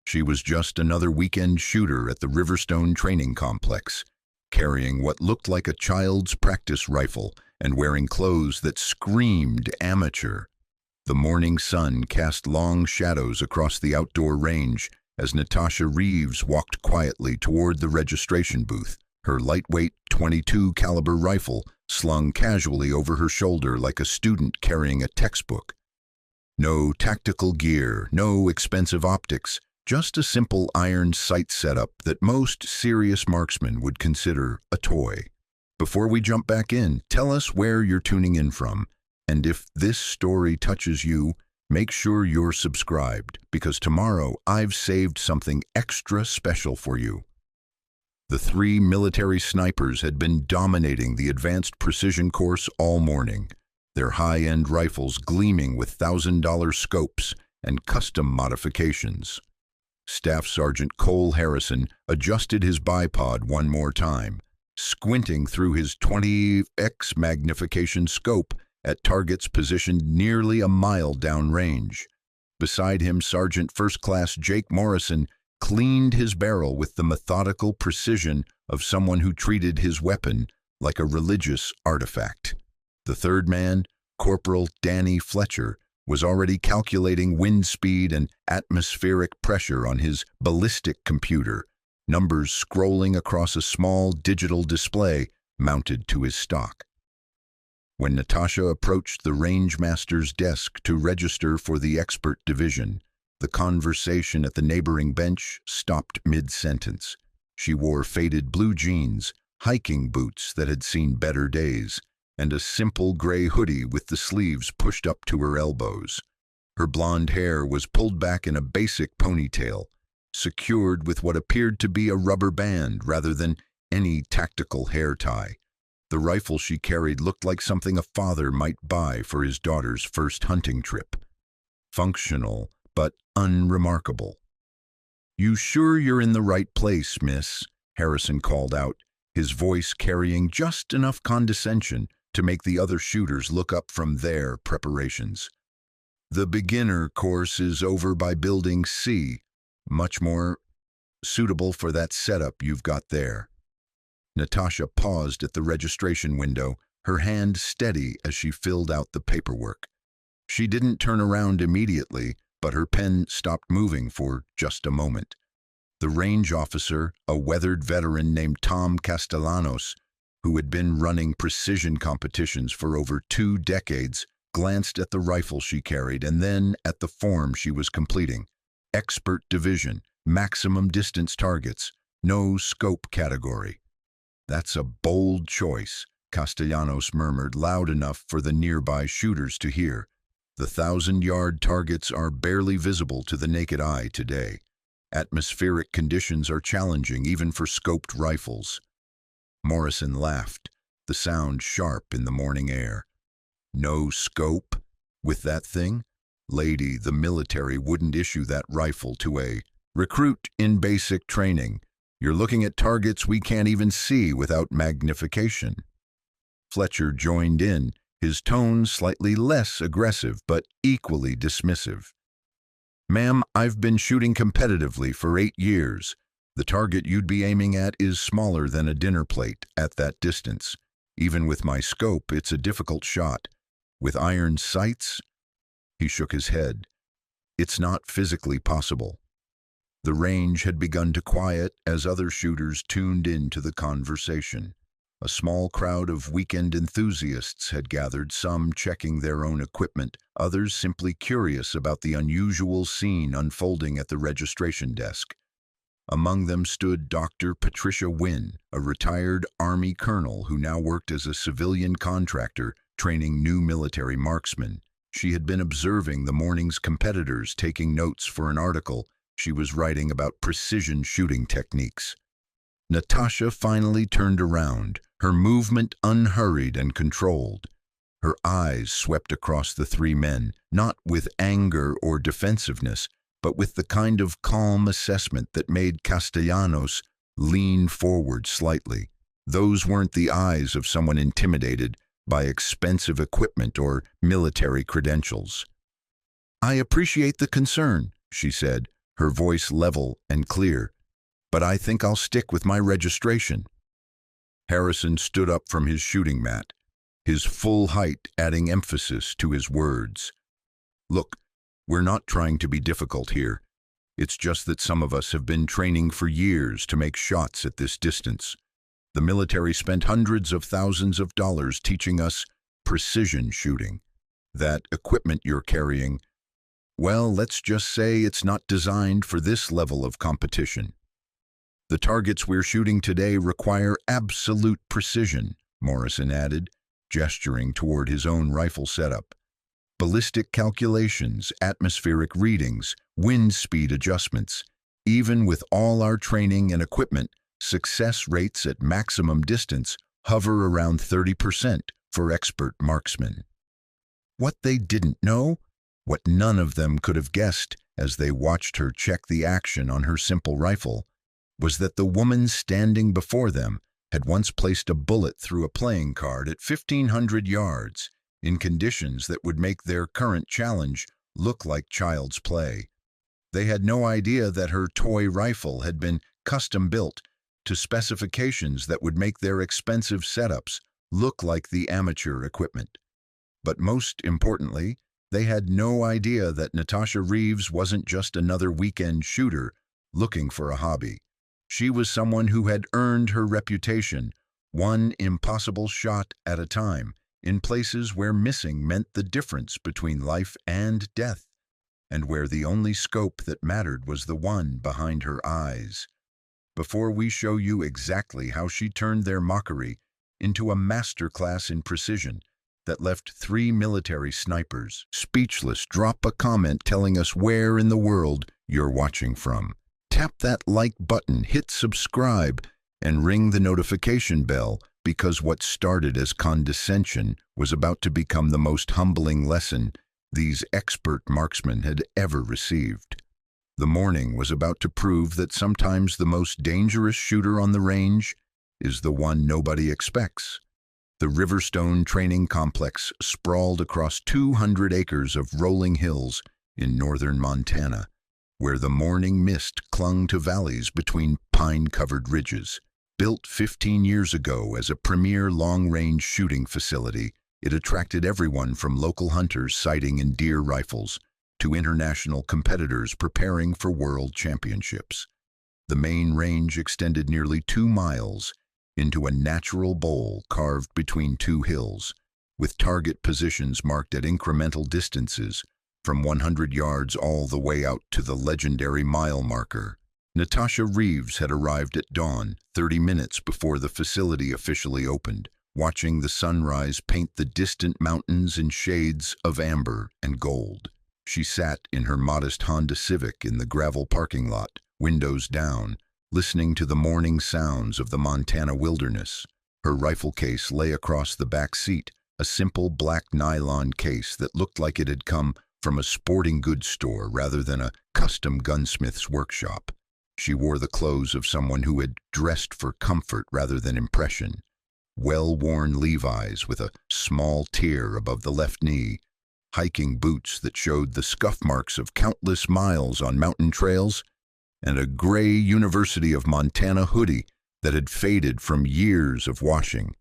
She was just another weekend shooter at the Riverstone Training Complex, carrying what looked like a child's practice rifle and wearing clothes that screamed amateur. The morning sun cast long shadows across the outdoor range as Natasha Reeves walked quietly toward the registration booth, her lightweight .22 caliber rifle slung casually over her shoulder like a student carrying a textbook. No tactical gear, no expensive optics, just a simple iron sight setup that most serious marksmen would consider a toy. Before we jump back in, tell us where you're tuning in from, and if this story touches you, make sure you're subscribed, because tomorrow I've saved something extra special for you. The three military snipers had been dominating the advanced precision course all morning, their high-end rifles gleaming with $1,000 scopes and custom modifications. Staff Sergeant Cole Harrison adjusted his bipod one more time, squinting through his 20x magnification scope at targets positioned nearly a mile downrange. Beside him, Sergeant First Class Jake Morrison cleaned his barrel with the methodical precision of someone who treated his weapon like a religious artifact. The third man, Corporal Danny Fletcher, was already calculating wind speed and atmospheric pressure on his ballistic computer, numbers scrolling across a small digital display mounted to his stock. When Natasha approached the rangemaster's desk to register for the expert division, the conversation at the neighboring bench stopped mid-sentence. She wore faded blue jeans, hiking boots that had seen better days, and a simple gray hoodie with the sleeves pushed up to her elbows. Her blonde hair was pulled back in a basic ponytail, secured with what appeared to be a rubber band rather than any tactical hair tie. The rifle she carried looked like something a father might buy for his daughter's first hunting trip. Functional, but unremarkable. "You sure you're in the right place, miss?" Harrison called out, his voice carrying just enough condescension to make the other shooters look up from their preparations. "The beginner course is over by Building C, much more suitable for that setup you've got there." Natasha paused at the registration window, her hand steady as she filled out the paperwork. She didn't turn around immediately, but her pen stopped moving for just a moment. The range officer, a weathered veteran named Tom Castellanos, who had been running precision competitions for over 2 decades, glanced at the rifle she carried and then at the form she was completing. Expert division, maximum distance targets, no scope category. "That's a bold choice," Castellanos murmured loud enough for the nearby shooters to hear. "The 1,000-yard targets are barely visible to the naked eye today. Atmospheric conditions are challenging even for scoped rifles." Morrison laughed, the sound sharp in the morning air. "No scope? With that thing? Lady, the military wouldn't issue that rifle to a recruit in basic training. You're looking at targets we can't even see without magnification." Fletcher joined in, his tone slightly less aggressive but equally dismissive. "Ma'am, I've been shooting competitively for 8 years. The target you'd be aiming at is smaller than a dinner plate at that distance. Even with my scope, it's a difficult shot. With iron sights?" He shook his head. "It's not physically possible." The range had begun to quiet as other shooters tuned into the conversation. A small crowd of weekend enthusiasts had gathered, some checking their own equipment, others simply curious about the unusual scene unfolding at the registration desk. Among them stood Dr. Patricia Wynn, a retired Army colonel who now worked as a civilian contractor training new military marksmen. She had been observing the morning's competitors, taking notes for an article she was writing about precision shooting techniques. Natasha finally turned around, her movement unhurried and controlled. Her eyes swept across the 3 men, not with anger or defensiveness, but with the kind of calm assessment that made Castellanos lean forward slightly. Those weren't the eyes of someone intimidated by expensive equipment or military credentials. "I appreciate the concern," she said, her voice level and clear. "But I think I'll stick with my registration." Harrison stood up from his shooting mat, his full height adding emphasis to his words. "Look, we're not trying to be difficult here. It's just that some of us have been training for years to make shots at this distance. The military spent hundreds of thousands of dollars teaching us precision shooting. That equipment you're carrying, well, let's just say it's not designed for this level of competition. The targets we're shooting today require absolute precision," Morrison added, gesturing toward his own rifle setup. "Ballistic calculations, atmospheric readings, wind speed adjustments. Even with all our training and equipment, success rates at maximum distance hover around 30% for expert marksmen." What they didn't know, what none of them could have guessed as they watched her check the action on her simple rifle, was that the woman standing before them had once placed a bullet through a playing card at 1,500 yards in conditions that would make their current challenge look like child's play. They had no idea that her toy rifle had been custom-built to specifications that would make their expensive setups look like the amateur equipment. But most importantly, they had no idea that Natasha Reeves wasn't just another weekend shooter looking for a hobby. She was someone who had earned her reputation, one impossible shot at a time, in places where missing meant the difference between life and death, and where the only scope that mattered was the one behind her eyes. Before we show you exactly how she turned their mockery into a masterclass in precision that left 3 military snipers speechless, drop a comment telling us where in the world you're watching from. Tap that like button, hit subscribe, and ring the notification bell, because what started as condescension was about to become the most humbling lesson these expert marksmen had ever received. The morning was about to prove that sometimes the most dangerous shooter on the range is the one nobody expects. The Riverstone Training Complex sprawled across 200 acres of rolling hills in northern Montana, where the morning mist clung to valleys between pine-covered ridges. Built 15 years ago as a premier long-range shooting facility, it attracted everyone from local hunters sighting in deer rifles to international competitors preparing for world championships. The main range extended nearly 2 miles into a natural bowl carved between 2 hills, with target positions marked at incremental distances from 100 yards all the way out to the legendary mile marker. Natasha Reeves had arrived at dawn, 30 minutes before the facility officially opened, watching the sunrise paint the distant mountains in shades of amber and gold. She sat in her modest Honda Civic in the gravel parking lot, windows down, listening to the morning sounds of the Montana wilderness. Her rifle case lay across the back seat, a simple black nylon case that looked like it had come from a sporting goods store rather than a custom gunsmith's workshop. She wore the clothes of someone who had dressed for comfort rather than impression. Well-worn Levi's with a small tear above the left knee, hiking boots that showed the scuff marks of countless miles on mountain trails, and a gray University of Montana hoodie that had faded from years of washing.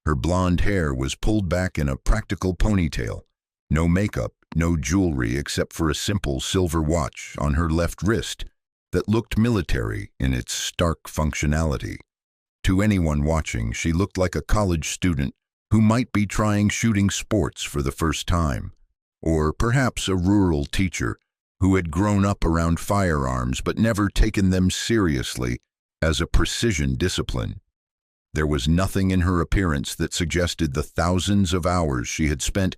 Her blonde hair was pulled back in a practical ponytail. No makeup, no jewelry except for a simple silver watch on her left wrist that looked military in its stark functionality. To anyone watching, she looked like a college student who might be trying shooting sports for the first time, or perhaps a rural teacher who had grown up around firearms but never taken them seriously as a precision discipline. There was nothing in her appearance that suggested the thousands of hours she had spent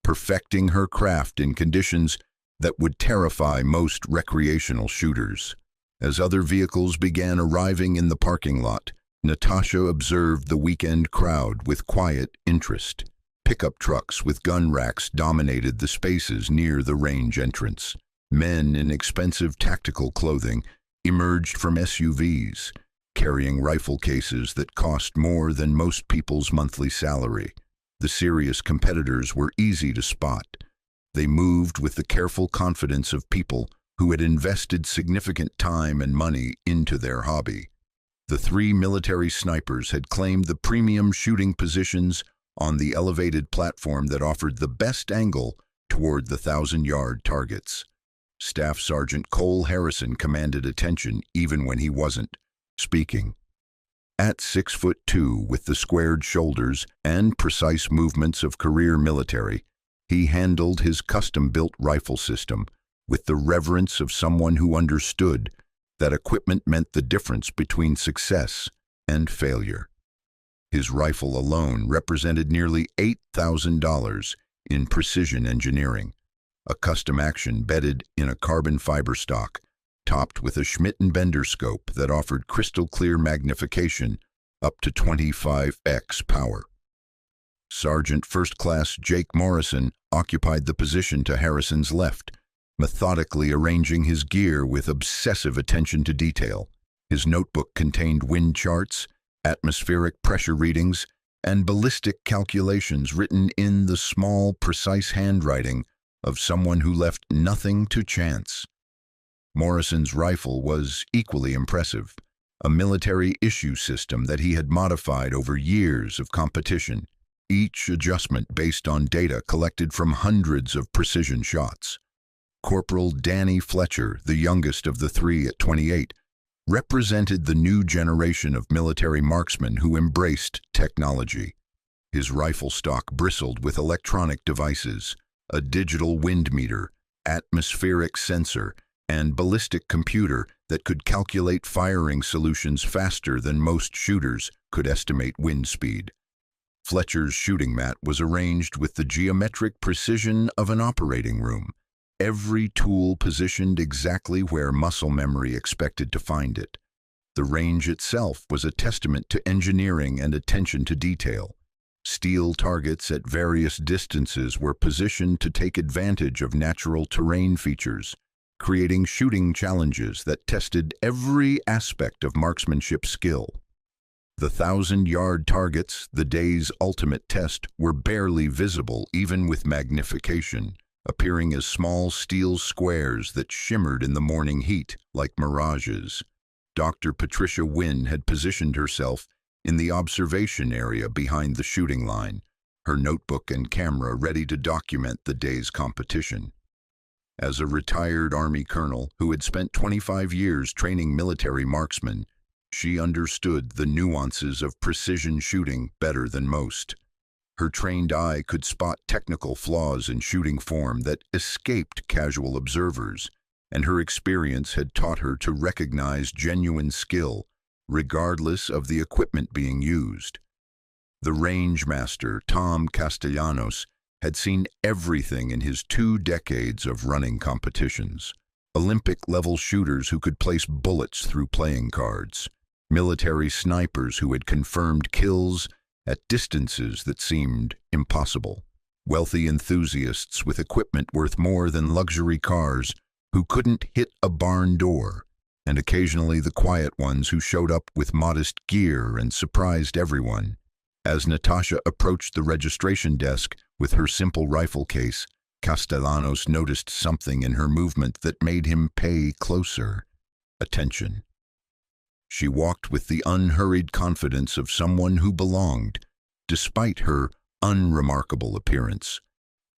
perfecting her craft in conditions that would terrify most recreational shooters. As other vehicles began arriving in the parking lot, Natasha observed the weekend crowd with quiet interest. Pickup trucks with gun racks dominated the spaces near the range entrance. Men in expensive tactical clothing emerged from SUVs, carrying rifle cases that cost more than most people's monthly salary. The serious competitors were easy to spot. They moved with the careful confidence of people who had invested significant time and money into their hobby. The three military snipers had claimed the premium shooting positions on the elevated platform that offered the best angle toward the 1,000-yard targets. Staff Sergeant Cole Harrison commanded attention even when he wasn't speaking. At 6'2", with the squared shoulders and precise movements of career military, he handled his custom-built rifle system with the reverence of someone who understood that equipment meant the difference between success and failure. His rifle alone represented nearly $8,000 in precision engineering, a custom action bedded in a carbon fiber stock, topped with a Schmidt & Bender scope that offered crystal-clear magnification up to 25x power. Sergeant First Class Jake Morrison occupied the position to Harrison's left, methodically arranging his gear with obsessive attention to detail. His notebook contained wind charts, atmospheric pressure readings, and ballistic calculations written in the small, precise handwriting of someone who left nothing to chance. Morrison's rifle was equally impressive, a military issue system that he had modified over years of competition, each adjustment based on data collected from hundreds of precision shots. Corporal Danny Fletcher, the youngest of the three at 28, represented the new generation of military marksmen who embraced technology. His rifle stock bristled with electronic devices, a digital wind meter, atmospheric sensor, and ballistic computer that could calculate firing solutions faster than most shooters could estimate wind speed. Fletcher's shooting mat was arranged with the geometric precision of an operating room, every tool positioned exactly where muscle memory expected to find it. The range itself was a testament to engineering and attention to detail. Steel targets at various distances were positioned to take advantage of natural terrain features, creating shooting challenges that tested every aspect of marksmanship skill. The 1,000-yard targets, the day's ultimate test, were barely visible even with magnification, appearing as small steel squares that shimmered in the morning heat like mirages. Dr. Patricia Wynn had positioned herself in the observation area behind the shooting line, her notebook and camera ready to document the day's competition. As a retired Army colonel who had spent 25 years training military marksmen, she understood the nuances of precision shooting better than most. Her trained eye could spot technical flaws in shooting form that escaped casual observers, and her experience had taught her to recognize genuine skill, regardless of the equipment being used. The range master, Tom Castellanos, had seen everything in his 2 decades of running competitions. Olympic-level shooters who could place bullets through playing cards, military snipers who had confirmed kills at distances that seemed impossible, wealthy enthusiasts with equipment worth more than luxury cars who couldn't hit a barn door, and occasionally the quiet ones who showed up with modest gear and surprised everyone. As Natasha approached the registration desk with her simple rifle case, Castellanos noticed something in her movement that made him pay closer attention. She walked with the unhurried confidence of someone who belonged, despite her unremarkable appearance.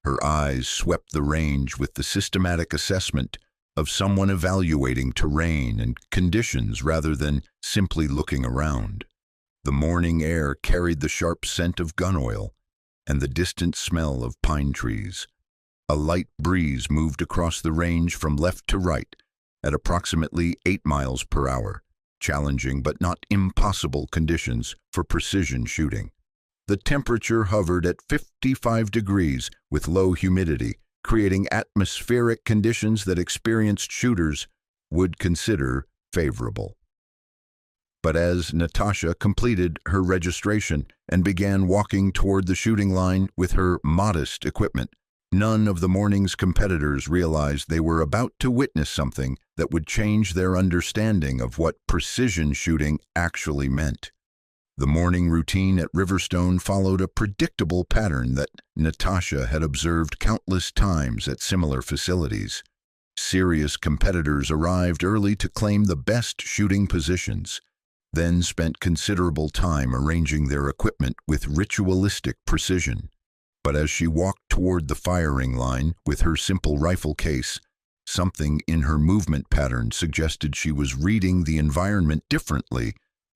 Her eyes swept the range with the systematic assessment of someone evaluating terrain and conditions rather than simply looking around. The morning air carried the sharp scent of gun oil and the distant smell of pine trees. A light breeze moved across the range from left to right at approximately 8 miles per hour, challenging but not impossible conditions for precision shooting. The temperature hovered at 55 degrees with low humidity, creating atmospheric conditions that experienced shooters would consider favorable. But as Natasha completed her registration and began walking toward the shooting line with her modest equipment, none of the morning's competitors realized they were about to witness something that would change their understanding of what precision shooting actually meant. The morning routine at Riverstone followed a predictable pattern that Natasha had observed countless times at similar facilities. Serious competitors arrived early to claim the best shooting positions, then spent considerable time arranging their equipment with ritualistic precision. But as she walked toward the firing line with her simple rifle case, something in her movement pattern suggested she was reading the environment differently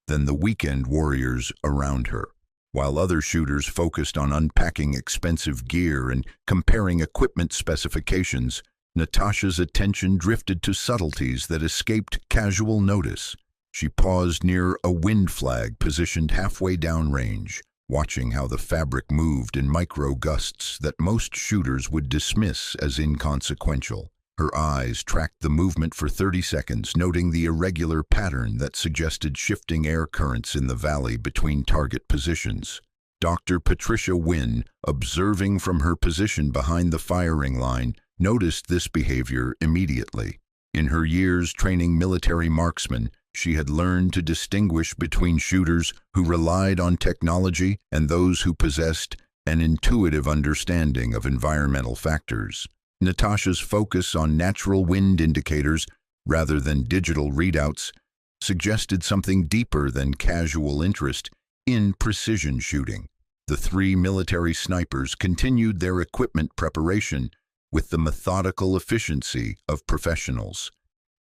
than the weekend warriors around her. While other shooters focused on unpacking expensive gear and comparing equipment specifications, Natasha's attention drifted to subtleties that escaped casual notice. She paused near a wind flag positioned halfway downrange, watching how the fabric moved in micro-gusts that most shooters would dismiss as inconsequential. Her eyes tracked the movement for 30 seconds, noting the irregular pattern that suggested shifting air currents in the valley between target positions. Dr. Patricia Wynn, observing from her position behind the firing line, noticed this behavior immediately. In her years training military marksmen, she had learned to distinguish between shooters who relied on technology and those who possessed an intuitive understanding of environmental factors. Natasha's focus on natural wind indicators rather than digital readouts suggested something deeper than casual interest in precision shooting. The three military snipers continued their equipment preparation with the methodical efficiency of professionals.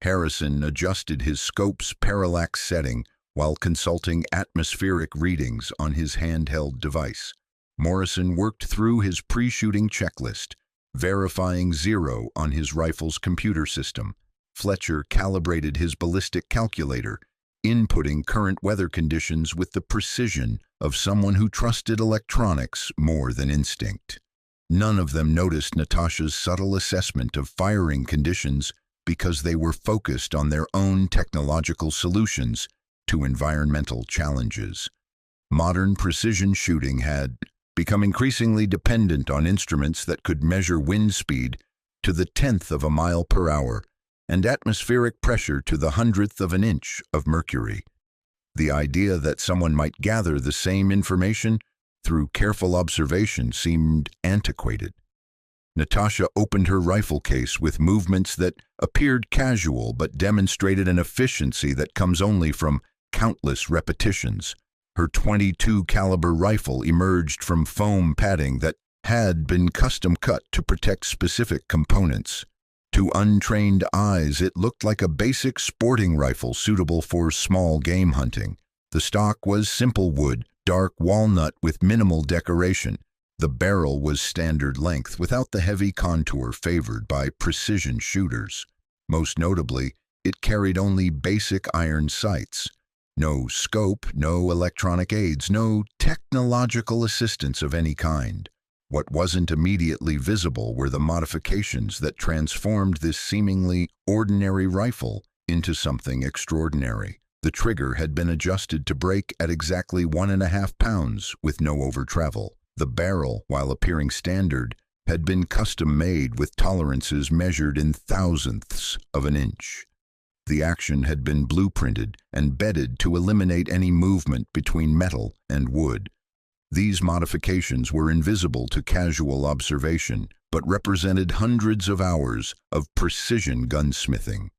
Harrison adjusted his scope's parallax setting while consulting atmospheric readings on his handheld device. Morrison worked through his pre-shooting checklist, verifying 0 on his rifle's computer system. Fletcher calibrated his ballistic calculator, inputting current weather conditions with the precision of someone who trusted electronics more than instinct. None of them noticed Natasha's subtle assessment of firing conditions because they were focused on their own technological solutions to environmental challenges. Modern precision shooting had become increasingly dependent on instruments that could measure wind speed to the 10th of a mile per hour and atmospheric pressure to the 100th of an inch of mercury. The idea that someone might gather the same information through careful observation seemed antiquated. Natasha opened her rifle case with movements that appeared casual but demonstrated an efficiency that comes only from countless repetitions. Her .22 caliber rifle emerged from foam padding that had been custom cut to protect specific components. To untrained eyes, it looked like a basic sporting rifle suitable for small game hunting. The stock was simple wood, dark walnut with minimal decoration. The barrel was standard length without the heavy contour favored by precision shooters. Most notably, it carried only basic iron sights. No scope, no electronic aids, no technological assistance of any kind. What wasn't immediately visible were the modifications that transformed this seemingly ordinary rifle into something extraordinary. The trigger had been adjusted to break at exactly 1.5 pounds with no over-travel. The barrel, while appearing standard, had been custom-made with tolerances measured in thousandths of an inch. The action had been blueprinted and bedded to eliminate any movement between metal and wood. These modifications were invisible to casual observation, but represented hundreds of hours of precision gunsmithing.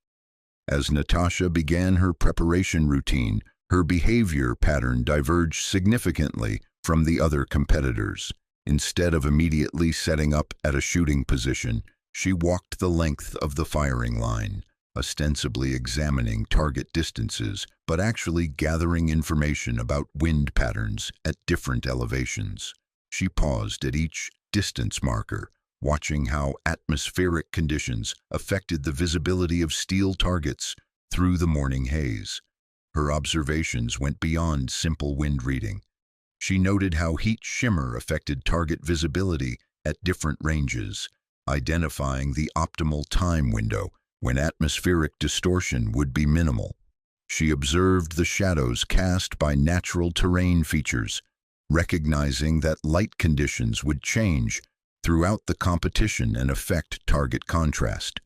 As Natasha began her preparation routine, her behavior pattern diverged significantly from the other competitors. Instead of immediately setting up at a shooting position, she walked the length of the firing line, ostensibly examining target distances, but actually gathering information about wind patterns at different elevations. She paused at each distance marker, watching how atmospheric conditions affected the visibility of steel targets through the morning haze. Her observations went beyond simple wind reading. She noted how heat shimmer affected target visibility at different ranges, identifying the optimal time window when atmospheric distortion would be minimal. She observed the shadows cast by natural terrain features, recognizing that light conditions would change throughout the competition and affect target contrast.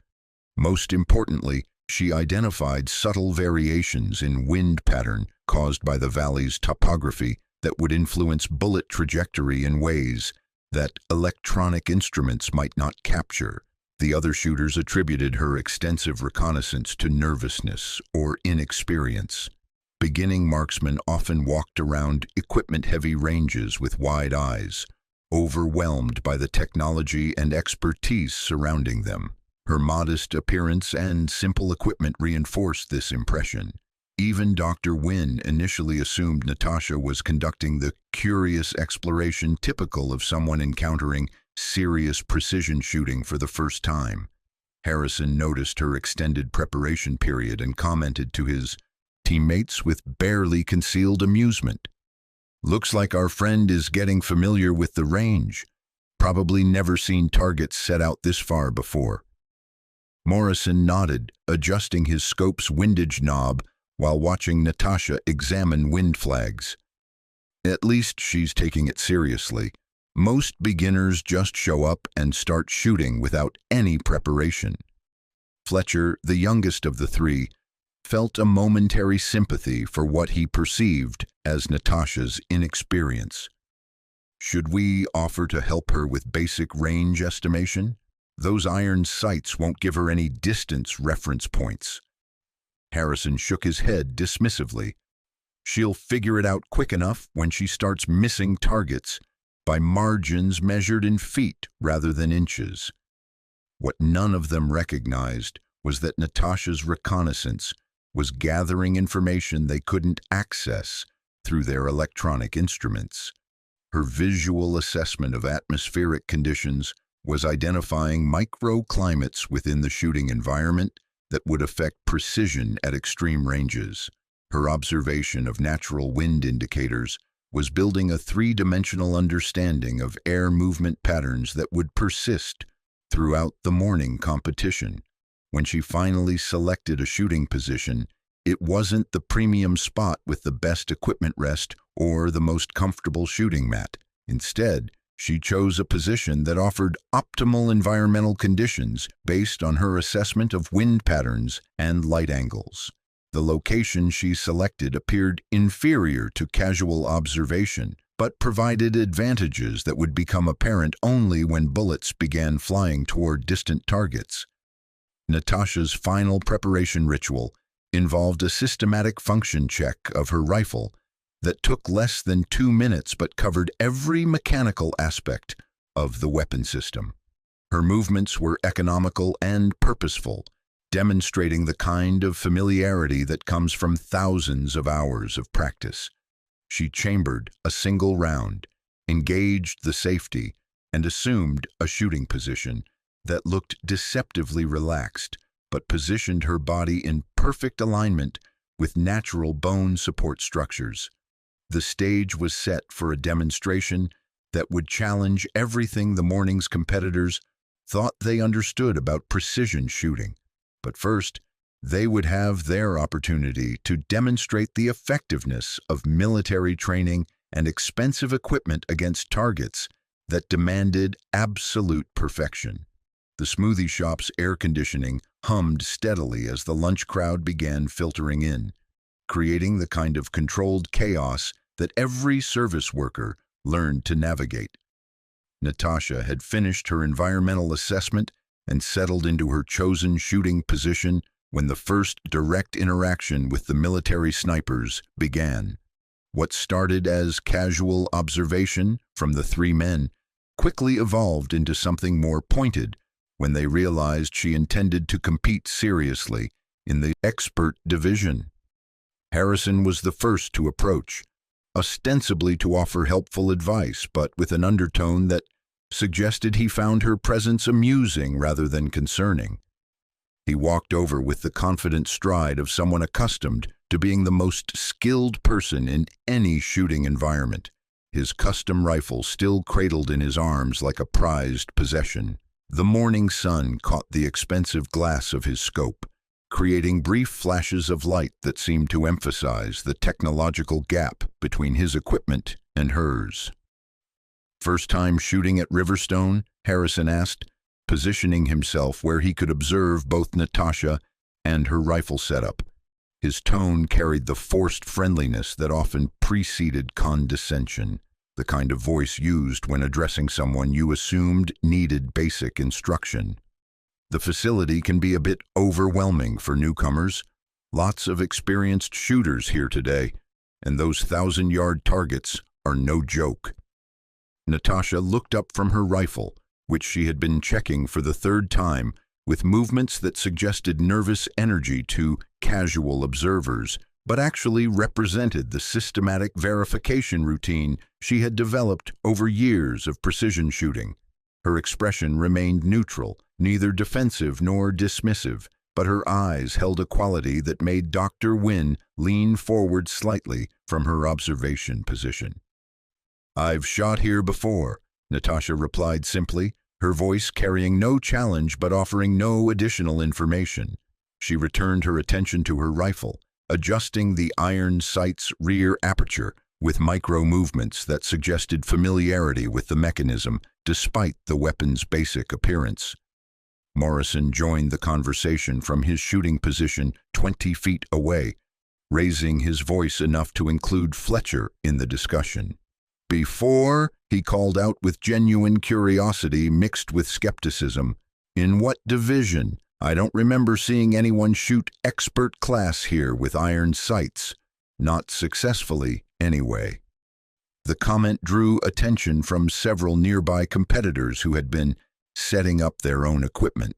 Most importantly, she identified subtle variations in wind pattern caused by the valley's topography that would influence bullet trajectory in ways that electronic instruments might not capture. The other shooters attributed her extensive reconnaissance to nervousness or inexperience. Beginning marksmen often walked around equipment-heavy ranges with wide eyes, overwhelmed by the technology and expertise surrounding them. Her modest appearance and simple equipment reinforced this impression. Even Dr. Wynne initially assumed Natasha was conducting the curious exploration typical of someone encountering serious precision shooting for the first time. Harrison noticed her extended preparation period and commented to his teammates with barely concealed amusement. "Looks like our friend is getting familiar with the range. Probably never seen targets set out this far before." Morrison nodded, adjusting his scope's windage knob while watching Natasha examine wind flags. "At least she's taking it seriously. Most beginners just show up and start shooting without any preparation." Fletcher, the youngest of the three, felt a momentary sympathy for what he perceived as Natasha's inexperience. "Should we offer to help her with basic range estimation? Those iron sights won't give her any distance reference points." Harrison shook his head dismissively. "She'll figure it out quick enough when she starts missing targets by margins measured in feet rather than inches." What none of them recognized was that Natasha's reconnaissance was gathering information they couldn't access through their electronic instruments. Her visual assessment of atmospheric conditions was identifying microclimates within the shooting environment that would affect precision at extreme ranges. Her observation of natural wind indicators was building a three-dimensional understanding of air movement patterns that would persist throughout the morning competition. When she finally selected a shooting position, it wasn't the premium spot with the best equipment rest or the most comfortable shooting mat. Instead, she chose a position that offered optimal environmental conditions based on her assessment of wind patterns and light angles. The location she selected appeared inferior to casual observation, but provided advantages that would become apparent only when bullets began flying toward distant targets. Natasha's final preparation ritual involved a systematic function check of her rifle that took less than 2 minutes but covered every mechanical aspect of the weapon system. Her movements were economical and purposeful, demonstrating the kind of familiarity that comes from thousands of hours of practice. She chambered a single round, engaged the safety, and assumed a shooting position that looked deceptively relaxed, but positioned her body in perfect alignment with natural bone support structures. The stage was set for a demonstration that would challenge everything the morning's competitors thought they understood about precision shooting. But first, they would have their opportunity to demonstrate the effectiveness of military training and expensive equipment against targets that demanded absolute perfection. The smoothie shop's air conditioning hummed steadily as the lunch crowd began filtering in, creating the kind of controlled chaos that every service worker learned to navigate. Natasha had finished her environmental assessment and settled into her chosen shooting position when the first direct interaction with the military snipers began. What started as casual observation from the three men quickly evolved into something more pointed when they realized she intended to compete seriously in the expert division. Harrison was the first to approach, ostensibly to offer helpful advice, but with an undertone that suggested he found her presence amusing rather than concerning. He walked over with the confident stride of someone accustomed to being the most skilled person in any shooting environment, his custom rifle still cradled in his arms like a prized possession. The morning sun caught the expensive glass of his scope, creating brief flashes of light that seemed to emphasize the technological gap between his equipment and hers. "First time shooting at Riverstone?" Harrison asked, positioning himself where he could observe both Natasha and her rifle setup. His tone carried the forced friendliness that often preceded condescension, the kind of voice used when addressing someone you assumed needed basic instruction. The facility can be a bit overwhelming for newcomers. Lots of experienced shooters here today, and those 1,000-yard targets are no joke. Natasha looked up from her rifle, which she had been checking for the third time, with movements that suggested nervous energy to casual observers, but actually represented the systematic verification routine she had developed over years of precision shooting. Her expression remained neutral, neither defensive nor dismissive, but her eyes held a quality that made Dr. Wynne lean forward slightly from her observation position. "I've shot here before," Natasha replied simply, her voice carrying no challenge but offering no additional information. She returned her attention to her rifle, adjusting the iron sight's rear aperture with micro-movements that suggested familiarity with the mechanism despite the weapon's basic appearance. Morrison joined the conversation from his shooting position 20 feet away, raising his voice enough to include Fletcher in the discussion. "Before," he called out with genuine curiosity mixed with skepticism, "in what division? I don't remember seeing anyone shoot expert class here with iron sights. Not successfully, anyway." The comment drew attention from several nearby competitors who had been setting up their own equipment.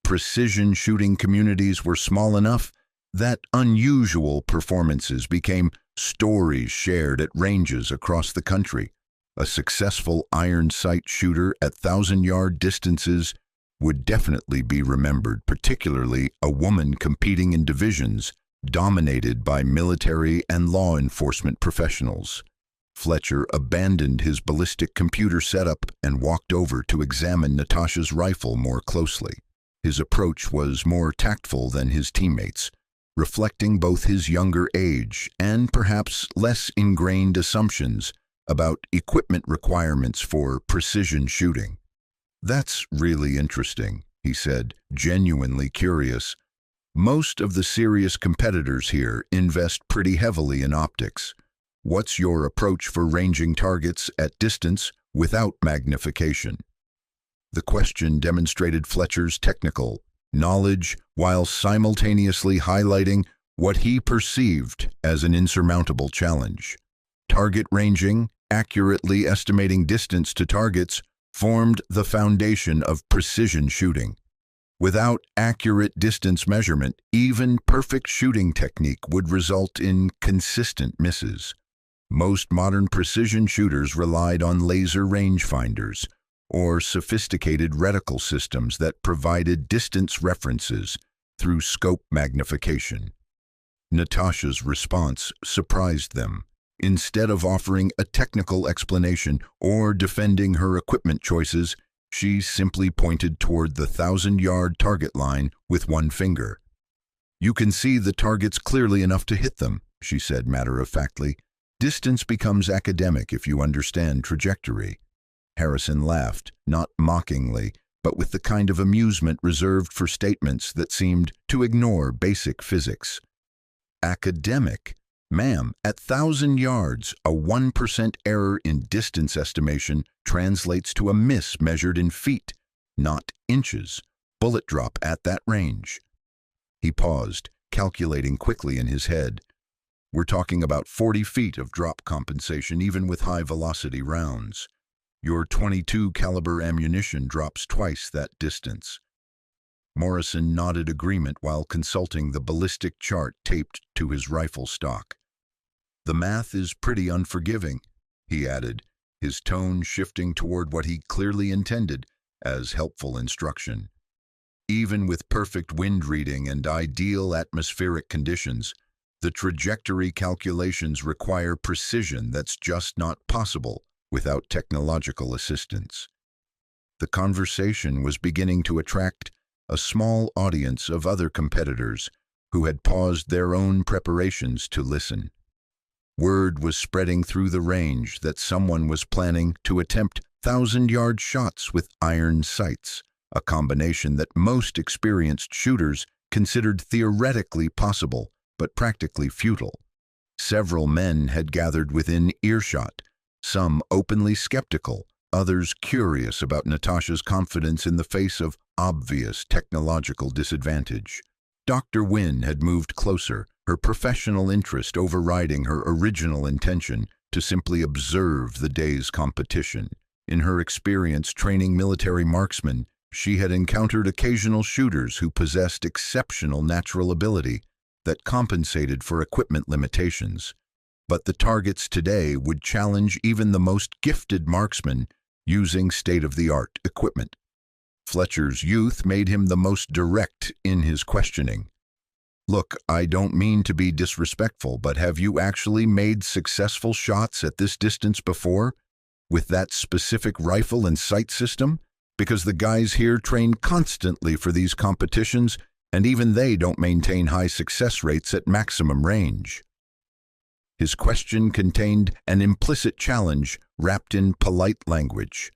Precision shooting communities were small enough that unusual performances became stories shared at ranges across the country. A successful iron sight shooter at 1,000-yard distances would definitely be remembered, particularly a woman competing in divisions dominated by military and law enforcement professionals. Fletcher abandoned his ballistic computer setup and walked over to examine Natasha's rifle more closely. His approach was more tactful than his teammates, reflecting both his younger age and perhaps less ingrained assumptions about equipment requirements for precision shooting. "That's really interesting," he said, genuinely curious. "Most of the serious competitors here invest pretty heavily in optics. What's your approach for ranging targets at distance without magnification?" The question demonstrated Fletcher's technical knowledge while simultaneously highlighting what he perceived as an insurmountable challenge. Target ranging, accurately estimating distance to targets, formed the foundation of precision shooting. Without accurate distance measurement, even perfect shooting technique would result in consistent misses. Most modern precision shooters relied on laser rangefinders or sophisticated reticle systems that provided distance references through scope magnification. Natasha's response surprised them. Instead of offering a technical explanation or defending her equipment choices, she simply pointed toward the 1,000-yard target line with one finger. "You can see the targets clearly enough to hit them," she said matter-of-factly. "Distance becomes academic if you understand trajectory." Harrison laughed, not mockingly, but with the kind of amusement reserved for statements that seemed to ignore basic physics. "Academic? Ma'am, at 1,000 yards, a 1% error in distance estimation translates to a miss measured in feet, not inches. Bullet drop at that range." He paused, calculating quickly in his head. "We're talking about 40 feet of drop compensation even with high-velocity rounds. Your .22 caliber ammunition drops twice that distance." Morrison nodded agreement while consulting the ballistic chart taped to his rifle stock. "The math is pretty unforgiving," he added, his tone shifting toward what he clearly intended as helpful instruction. "Even with perfect wind reading and ideal atmospheric conditions, the trajectory calculations require precision that's just not possible without technological assistance." The conversation was beginning to attract a small audience of other competitors who had paused their own preparations to listen. Word was spreading through the range that someone was planning to attempt 1,000-yard shots with iron sights, a combination that most experienced shooters considered theoretically possible but practically futile. Several men had gathered within earshot, some openly skeptical, others curious about Natasha's confidence in the face of obvious technological disadvantage. Dr. Wynne had moved closer, her professional interest overriding her original intention to simply observe the day's competition. In her experience training military marksmen, she had encountered occasional shooters who possessed exceptional natural ability that compensated for equipment limitations. But the targets today would challenge even the most gifted marksmen using state-of-the-art equipment. Fletcher's youth made him the most direct in his questioning. "Look, I don't mean to be disrespectful, but have you actually made successful shots at this distance before, with that specific rifle and sight system? Because the guys here train constantly for these competitions, and even they don't maintain high success rates at maximum range." His question contained an implicit challenge wrapped in polite language.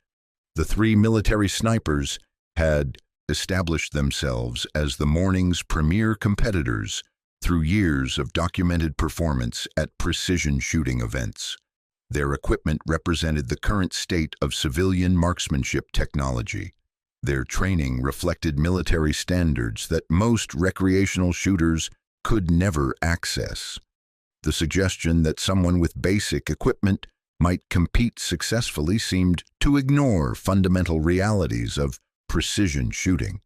The three military snipers had established themselves as the morning's premier competitors through years of documented performance at precision shooting events. Their equipment represented the current state of civilian marksmanship technology. Their training reflected military standards that most recreational shooters could never access. The suggestion that someone with basic equipment might compete successfully seemed to ignore fundamental realities of precision shooting.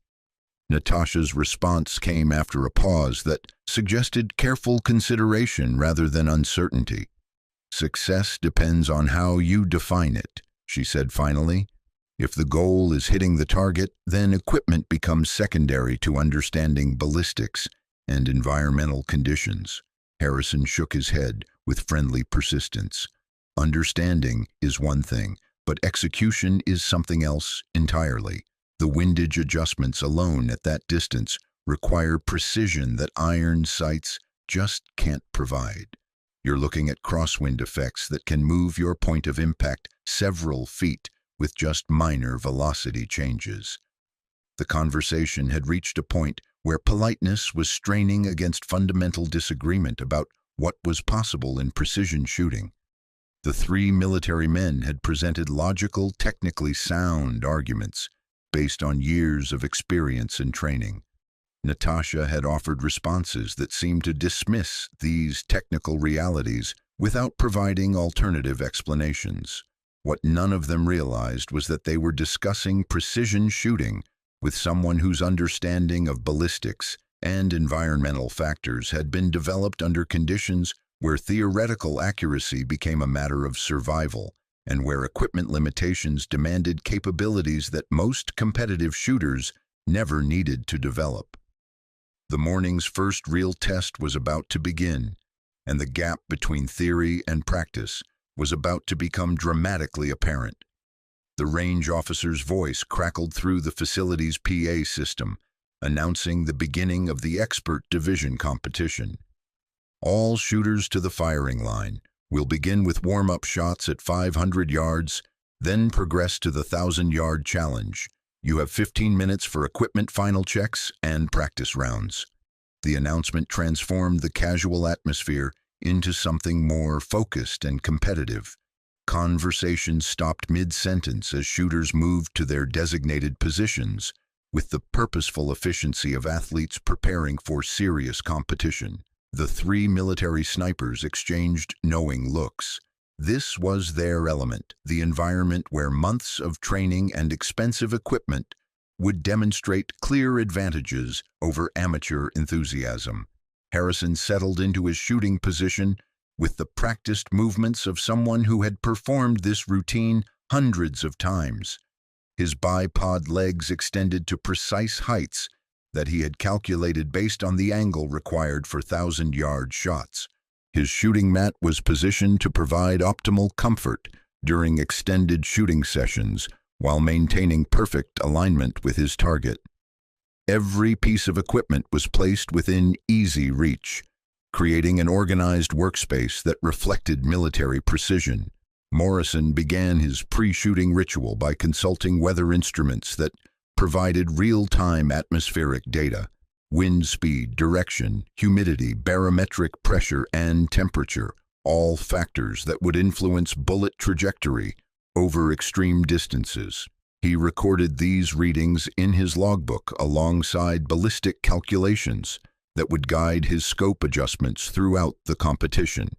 Natasha's response came after a pause that suggested careful consideration rather than uncertainty. "Success depends on how you define it," she said finally. "If the goal is hitting the target, then equipment becomes secondary to understanding ballistics and environmental conditions." Harrison shook his head with friendly persistence. "Understanding is one thing, but execution is something else entirely. The windage adjustments alone at that distance require precision that iron sights just can't provide. You're looking at crosswind effects that can move your point of impact several feet with just minor velocity changes." The conversation had reached a point where politeness was straining against fundamental disagreement about what was possible in precision shooting. The three military men had presented logical, technically sound arguments based on years of experience and training. Natasha had offered responses that seemed to dismiss these technical realities without providing alternative explanations. What none of them realized was that they were discussing precision shooting with someone whose understanding of ballistics and environmental factors had been developed under conditions where theoretical accuracy became a matter of survival and where equipment limitations demanded capabilities that most competitive shooters never needed to develop. The morning's first real test was about to begin, and the gap between theory and practice was about to become dramatically apparent. The range officer's voice crackled through the facility's PA system, announcing the beginning of the expert division competition. "All shooters to the firing line. We'll begin with warm-up shots at 500 yards, then progress to the 1,000-yard challenge. You have 15 minutes for equipment final checks and practice rounds." The announcement transformed the casual atmosphere into something more focused and competitive. Conversation stopped mid-sentence as shooters moved to their designated positions, with the purposeful efficiency of athletes preparing for serious competition. The three military snipers exchanged knowing looks. This was their element, the environment where months of training and expensive equipment would demonstrate clear advantages over amateur enthusiasm. Harrison settled into his shooting position with the practiced movements of someone who had performed this routine hundreds of times. His bipod legs extended to precise heights that he had calculated based on the angle required for 1,000-yard shots. His shooting mat was positioned to provide optimal comfort during extended shooting sessions while maintaining perfect alignment with his target. Every piece of equipment was placed within easy reach, creating an organized workspace that reflected military precision. Morrison began his pre-shooting ritual by consulting weather instruments that provided real-time atmospheric data: wind speed, direction, humidity, barometric pressure, and temperature, all factors that would influence bullet trajectory over extreme distances. He recorded these readings in his logbook alongside ballistic calculations that would guide his scope adjustments throughout the competition.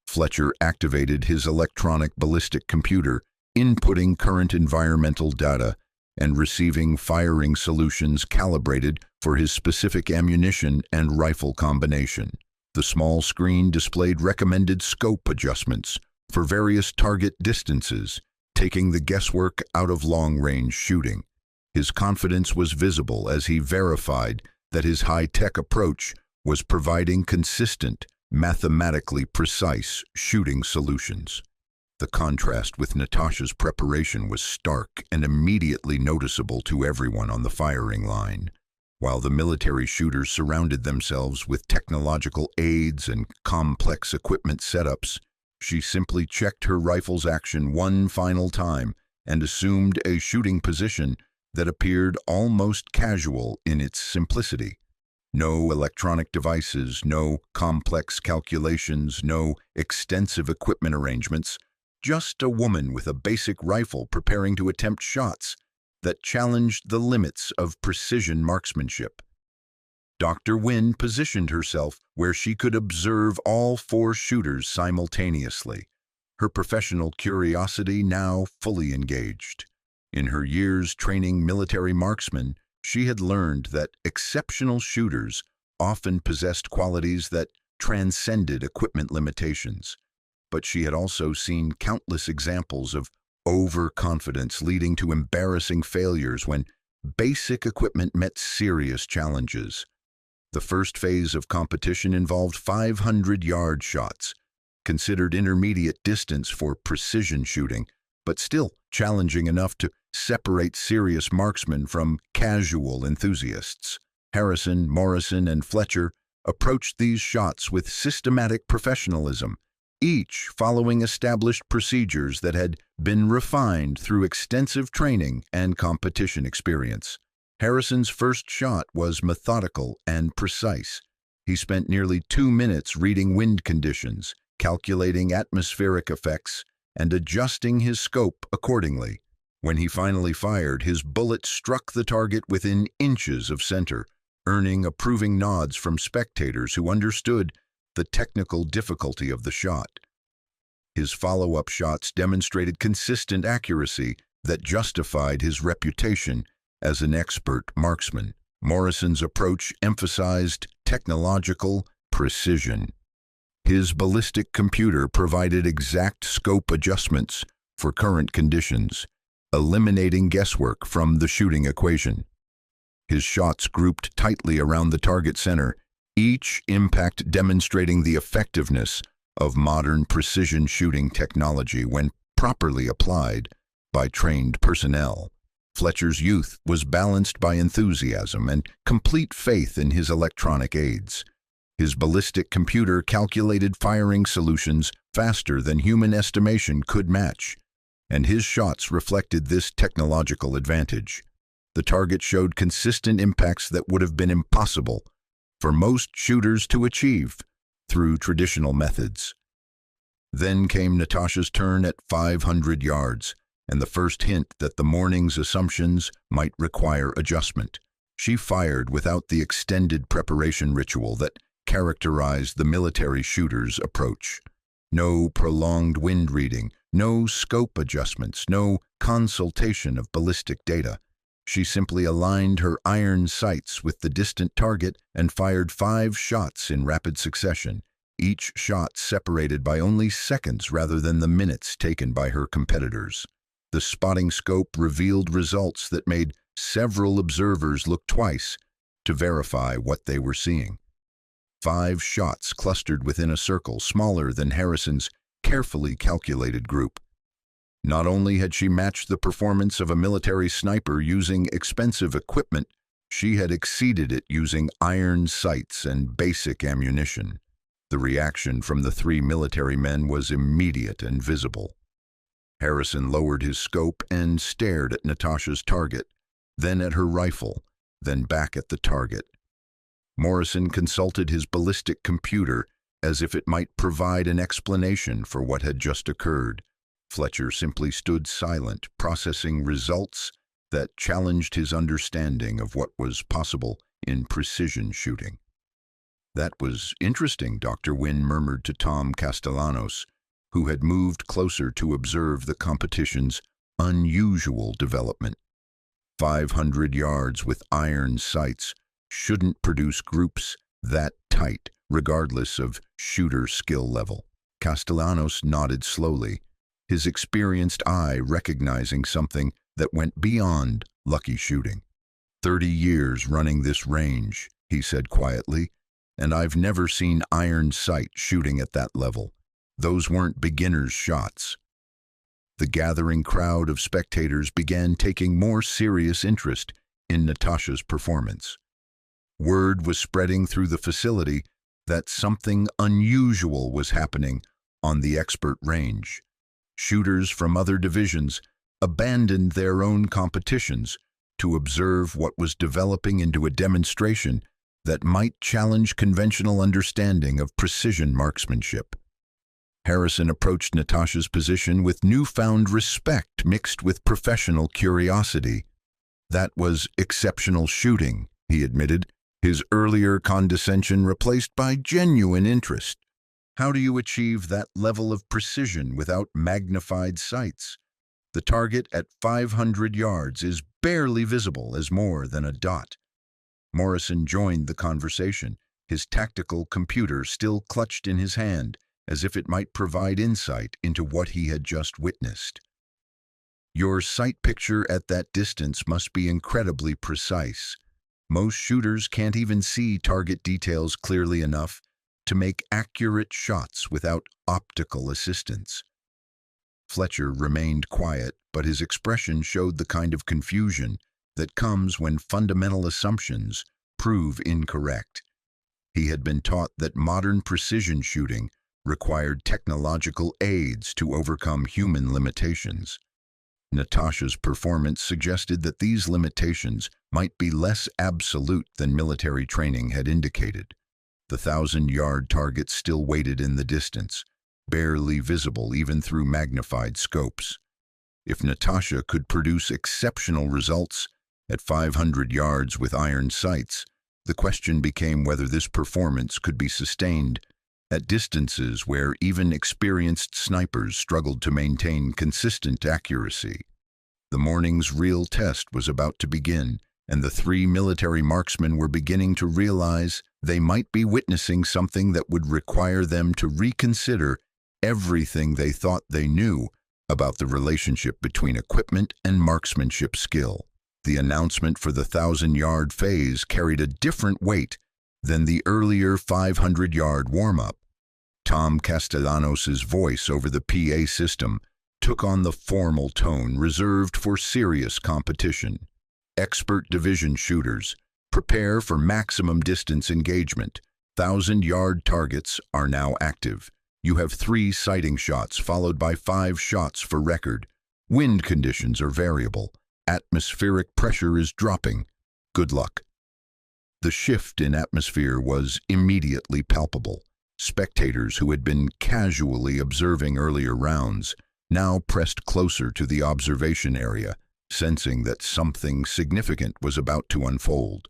Fletcher activated his electronic ballistic computer, inputting current environmental data and receiving firing solutions calibrated for his specific ammunition and rifle combination. The small screen displayed recommended scope adjustments for various target distances, taking the guesswork out of long-range shooting. His confidence was visible as he verified that his high-tech approach was providing consistent, mathematically precise shooting solutions. The contrast with Natasha's preparation was stark and immediately noticeable to everyone on the firing line. While the military shooters surrounded themselves with technological aids and complex equipment setups, she simply checked her rifle's action one final time and assumed a shooting position that appeared almost casual in its simplicity. No electronic devices, no complex calculations, no extensive equipment arrangements, just a woman with a basic rifle preparing to attempt shots that challenged the limits of precision marksmanship. Dr. Wynne positioned herself where she could observe all four shooters simultaneously, her professional curiosity now fully engaged. In her years training military marksmen, she had learned that exceptional shooters often possessed qualities that transcended equipment limitations. But she had also seen countless examples of overconfidence leading to embarrassing failures when basic equipment met serious challenges. The first phase of competition involved 500-yard shots, considered intermediate distance for precision shooting, but still challenging enough to separate serious marksmen from casual enthusiasts. Harrison, Morrison, and Fletcher approached these shots with systematic professionalism, each following established procedures that had been refined through extensive training and competition experience. Harrison's first shot was methodical and precise. He spent nearly 2 minutes reading wind conditions, calculating atmospheric effects, and adjusting his scope accordingly. When he finally fired, his bullet struck the target within inches of center, earning approving nods from spectators who understood the technical difficulty of the shot. His follow-up shots demonstrated consistent accuracy that justified his reputation as an expert marksman. Morrison's approach emphasized technological precision. His ballistic computer provided exact scope adjustments for current conditions, eliminating guesswork from the shooting equation. His shots grouped tightly around the target center, each impact demonstrating the effectiveness of modern precision shooting technology when properly applied by trained personnel. Fletcher's youth was balanced by enthusiasm and complete faith in his electronic aids. His ballistic computer calculated firing solutions faster than human estimation could match, and his shots reflected this technological advantage. The target showed consistent impacts that would have been impossible for most shooters to achieve through traditional methods. Then came Natasha's turn at 500 yards, and the first hint that the morning's assumptions might require adjustment. She fired without the extended preparation ritual that characterized the military shooter's approach. No prolonged wind reading, no scope adjustments, no consultation of ballistic data. She simply aligned her iron sights with the distant target and fired 5 shots in rapid succession, each shot separated by only seconds rather than the minutes taken by her competitors. The spotting scope revealed results that made several observers look twice to verify what they were seeing. 5 shots clustered within a circle smaller than Harrison's carefully calculated group. Not only had she matched the performance of a military sniper using expensive equipment, she had exceeded it using iron sights and basic ammunition. The reaction from the 3 military men was immediate and visible. Harrison lowered his scope and stared at Natasha's target, then at her rifle, then back at the target. Morrison consulted his ballistic computer as if it might provide an explanation for what had just occurred. Fletcher simply stood silent, processing results that challenged his understanding of what was possible in precision shooting. "That was interesting," Dr. Wynne murmured to Tom Castellanos, who had moved closer to observe the competition's unusual development. 500 yards with iron sights shouldn't produce groups that tight, regardless of shooter skill level. Castellanos nodded slowly, his experienced eye recognizing something that went beyond lucky shooting. 30 years running this range," he said quietly, "and I've never seen iron sight shooting at that level. Those weren't beginners' shots." The gathering crowd of spectators began taking more serious interest in Natasha's performance. Word was spreading through the facility that something unusual was happening on the expert range. Shooters from other divisions abandoned their own competitions to observe what was developing into a demonstration that might challenge conventional understanding of precision marksmanship. Harrison approached Natasha's position with newfound respect mixed with professional curiosity. "That was exceptional shooting," he admitted, his earlier condescension replaced by genuine interest. "How do you achieve that level of precision without magnified sights? The target at 500 yards is barely visible as more than a dot." Morrison joined the conversation, his tactical computer still clutched in his hand, as if it might provide insight into what he had just witnessed. "Your sight picture at that distance must be incredibly precise. Most shooters can't even see target details clearly enough to make accurate shots without optical assistance." Fletcher remained quiet, but his expression showed the kind of confusion that comes when fundamental assumptions prove incorrect. He had been taught that modern precision shooting required technological aids to overcome human limitations. Natasha's performance suggested that these limitations might be less absolute than military training had indicated. The 1,000-yard target still waited in the distance, barely visible even through magnified scopes. If Natasha could produce exceptional results at 500 yards with iron sights, the question became whether this performance could be sustained at distances where even experienced snipers struggled to maintain consistent accuracy. The morning's real test was about to begin, and the 3 military marksmen were beginning to realize they might be witnessing something that would require them to reconsider everything they thought they knew about the relationship between equipment and marksmanship skill. The announcement for the 1,000-yard phase carried a different weight than the earlier 500-yard warm-up. Tom Castellanos' voice over the PA system took on the formal tone reserved for serious competition. "Expert division shooters, prepare for maximum distance engagement. 1,000-yard targets are now active. You have 3 sighting shots followed by 5 shots for record. Wind conditions are variable. Atmospheric pressure is dropping. Good luck." The shift in atmosphere was immediately palpable. Spectators who had been casually observing earlier rounds now pressed closer to the observation area, sensing that something significant was about to unfold.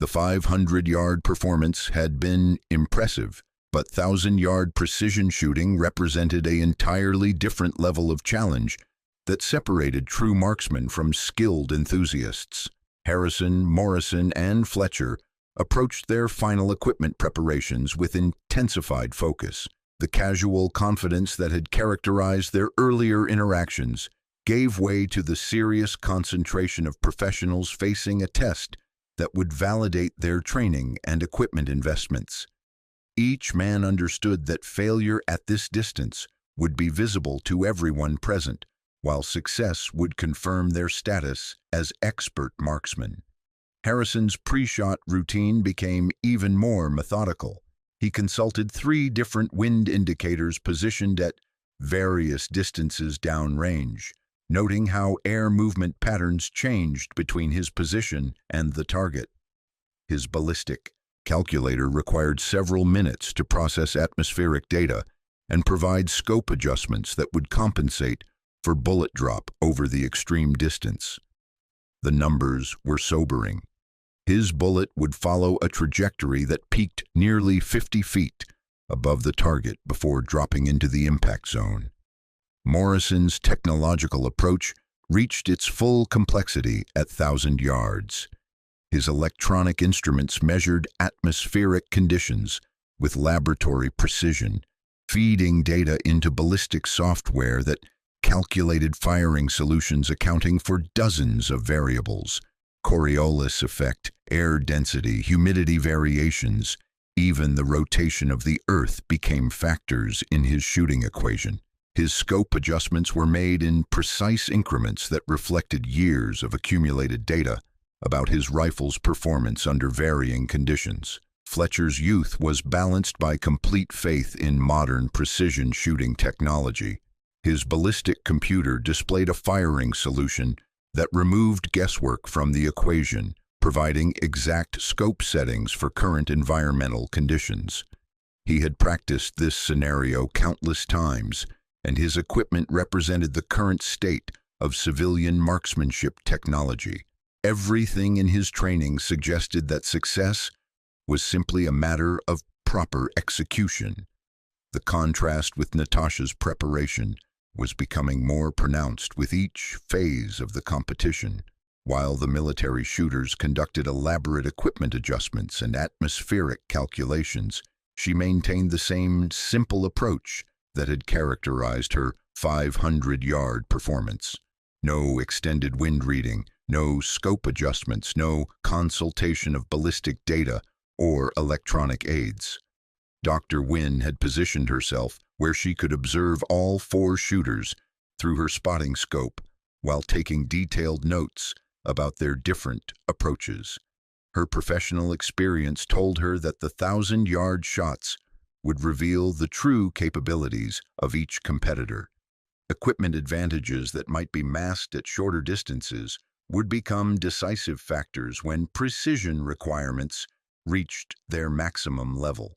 The 500-yard performance had been impressive, but 1,000-yard precision shooting represented an entirely different level of challenge that separated true marksmen from skilled enthusiasts. Harrison, Morrison, and Fletcher approached their final equipment preparations with intensified focus. The casual confidence that had characterized their earlier interactions gave way to the serious concentration of professionals facing a test that would validate their training and equipment investments. Each man understood that failure at this distance would be visible to everyone present, while success would confirm their status as expert marksmen. Harrison's pre-shot routine became even more methodical. He consulted 3 different wind indicators positioned at various distances downrange, noting how air movement patterns changed between his position and the target. His ballistic calculator required several minutes to process atmospheric data and provide scope adjustments that would compensate for bullet drop over the extreme distance. The numbers were sobering. His bullet would follow a trajectory that peaked nearly 50 feet above the target before dropping into the impact zone. Morrison's technological approach reached its full complexity at 1,000 yards. His electronic instruments measured atmospheric conditions with laboratory precision, feeding data into ballistic software that calculated firing solutions accounting for dozens of variables: Coriolis effect, air density, humidity variations. Even the rotation of the Earth became factors in his shooting equation. His scope adjustments were made in precise increments that reflected years of accumulated data about his rifle's performance under varying conditions. Fletcher's youth was balanced by complete faith in modern precision shooting technology. His ballistic computer displayed a firing solution that removed guesswork from the equation, providing exact scope settings for current environmental conditions. He had practiced this scenario countless times, and his equipment represented the current state of civilian marksmanship technology. Everything in his training suggested that success was simply a matter of proper execution. The contrast with Natasha's preparation was becoming more pronounced with each phase of the competition. While the military shooters conducted elaborate equipment adjustments and atmospheric calculations, she maintained the same simple approach that had characterized her 500-yard performance. No extended wind reading, no scope adjustments, no consultation of ballistic data or electronic aids. Dr. Wynne had positioned herself where she could observe all 4 shooters through her spotting scope while taking detailed notes about their different approaches. Her professional experience told her that the 1,000-yard shots would reveal the true capabilities of each competitor. Equipment advantages that might be masked at shorter distances would become decisive factors when precision requirements reached their maximum level.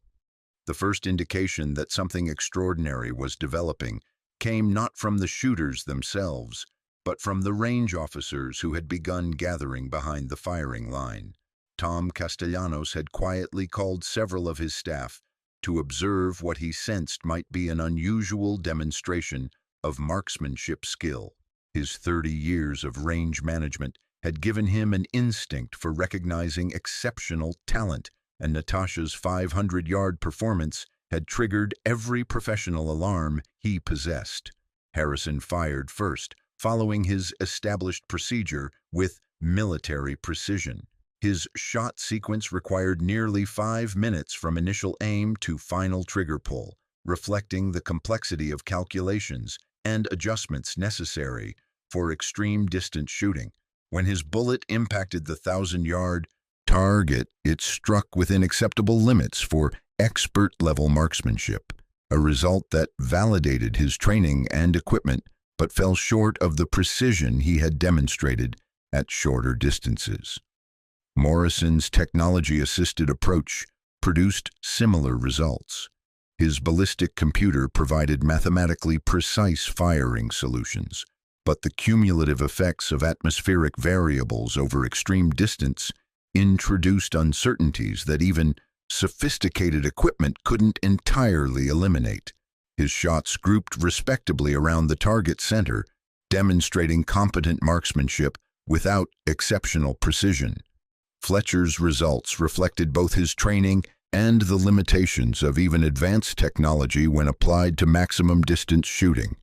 The first indication that something extraordinary was developing came not from the shooters themselves, but from the range officers who had begun gathering behind the firing line. Tom Castellanos had quietly called several of his staff to observe what he sensed might be an unusual demonstration of marksmanship skill. His 30 years of range management had given him an instinct for recognizing exceptional talent, and Natasha's 500-yard performance had triggered every professional alarm he possessed. Harrison fired first, following his established procedure with military precision. His shot sequence required nearly 5 minutes from initial aim to final trigger pull, reflecting the complexity of calculations and adjustments necessary for extreme distance shooting. When his bullet impacted the 1,000-yard target, it struck within acceptable limits for expert-level marksmanship, a result that validated his training and equipment but fell short of the precision he had demonstrated at shorter distances. Morrison's technology-assisted approach produced similar results. His ballistic computer provided mathematically precise firing solutions, but the cumulative effects of atmospheric variables over extreme distance introduced uncertainties that even sophisticated equipment couldn't entirely eliminate. His shots grouped respectably around the target center, demonstrating competent marksmanship without exceptional precision. Fletcher's results reflected both his training and the limitations of even advanced technology when applied to maximum distance shooting.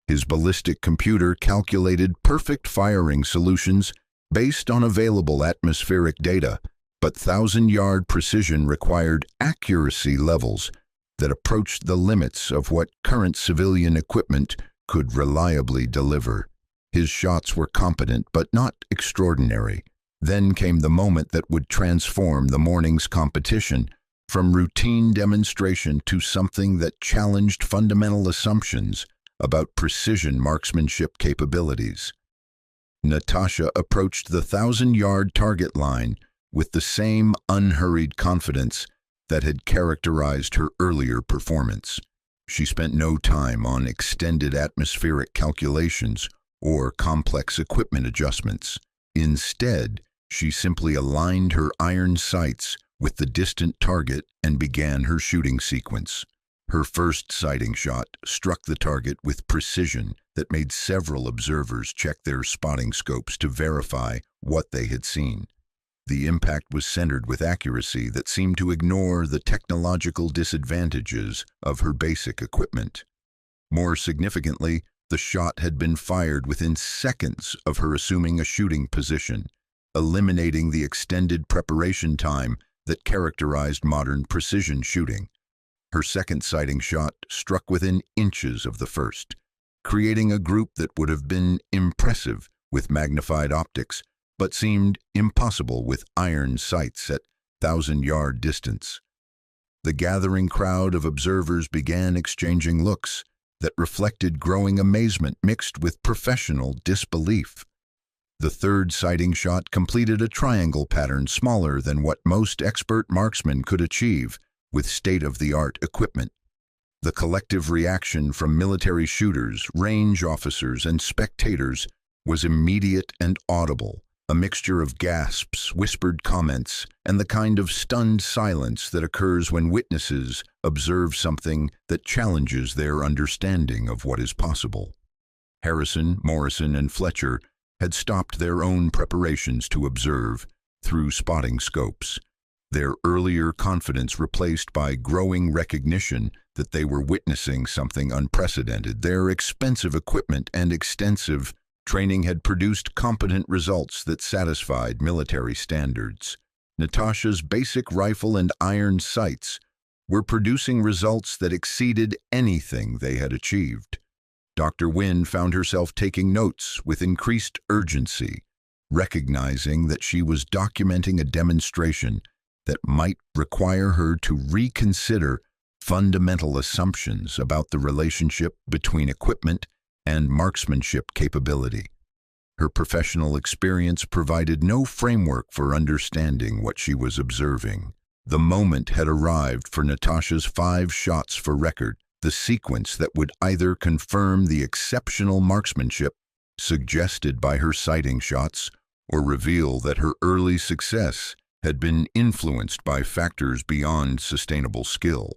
His ballistic computer calculated perfect firing solutions based on available atmospheric data, but 1,000-yard precision required accuracy levels that approached the limits of what current civilian equipment could reliably deliver. His shots were competent but not extraordinary. Then came the moment that would transform the morning's competition from routine demonstration to something that challenged fundamental assumptions about precision marksmanship capabilities. Natasha approached the 1,000-yard target line with the same unhurried confidence that had characterized her earlier performance. She spent no time on extended atmospheric calculations or complex equipment adjustments. Instead, she simply aligned her iron sights with the distant target and began her shooting sequence. Her first sighting shot struck the target with precision that made several observers check their spotting scopes to verify what they had seen. The impact was centered with accuracy that seemed to ignore the technological disadvantages of her basic equipment. More significantly, the shot had been fired within seconds of her assuming a shooting position, eliminating the extended preparation time that characterized modern precision shooting. Her second sighting shot struck within inches of the first, creating a group that would have been impressive with magnified optics, but seemed impossible with iron sights at 1,000-yard distance. The gathering crowd of observers began exchanging looks that reflected growing amazement mixed with professional disbelief. The third sighting shot completed a triangle pattern smaller than what most expert marksmen could achieve with state-of-the-art equipment. The collective reaction from military shooters, range officers, and spectators was immediate and audible, a mixture of gasps, whispered comments, and the kind of stunned silence that occurs when witnesses observe something that challenges their understanding of what is possible. Harrison, Morrison, and Fletcher had stopped their own preparations to observe through spotting scopes, their earlier confidence replaced by growing recognition that they were witnessing something unprecedented. Their expensive equipment and extensive training had produced competent results that satisfied military standards. Natasha's basic rifle and iron sights were producing results that exceeded anything they had achieved. Dr. Wynne found herself taking notes with increased urgency, recognizing that she was documenting a demonstration that might require her to reconsider fundamental assumptions about the relationship between equipment and marksmanship capability. Her professional experience provided no framework for understanding what she was observing. The moment had arrived for Natasha's 5 shots for record, the sequence that would either confirm the exceptional marksmanship suggested by her sighting shots or reveal that her early success had been influenced by factors beyond sustainable skill.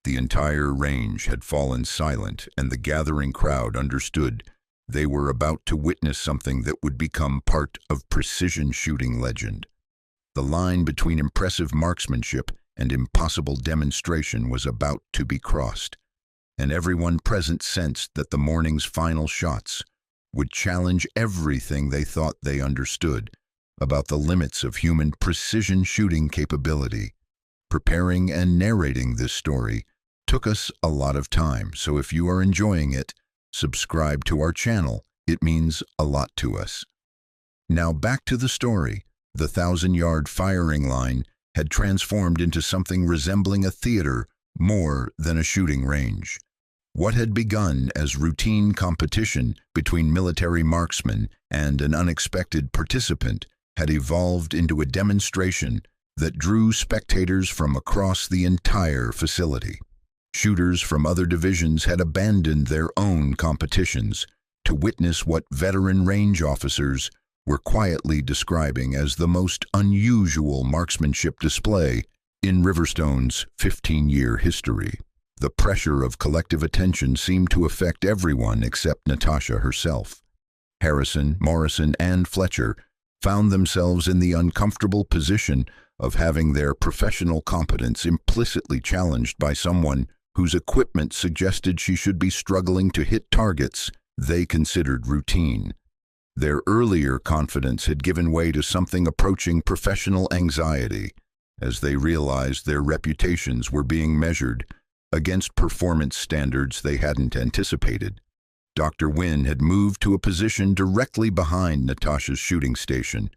The entire range had fallen silent, and the gathering crowd understood they were about to witness something that would become part of precision shooting legend. The line between impressive marksmanship and impossible demonstration was about to be crossed, and everyone present sensed that the morning's final shots would challenge everything they thought they understood about the limits of human precision shooting capability. Preparing and narrating this story took us a lot of time, so if you are enjoying it, subscribe to our channel. It means a lot to us. Now back to the story. The 1,000-yard firing line had transformed into something resembling a theater more than a shooting range. What had begun as routine competition between military marksmen and an unexpected participant had evolved into a demonstration that drew spectators from across the entire facility. Shooters from other divisions had abandoned their own competitions to witness what veteran range officers were quietly describing as the most unusual marksmanship display in Riverstone's 15-year history. The pressure of collective attention seemed to affect everyone except Natasha herself. Harrison, Morrison, and Fletcher found themselves in the uncomfortable position of having their professional competence implicitly challenged by someone whose equipment suggested she should be struggling to hit targets they considered routine. Their earlier confidence had given way to something approaching professional anxiety as they realized their reputations were being measured against performance standards they hadn't anticipated. Dr. Wynne had moved to a position directly behind Natasha's shooting station,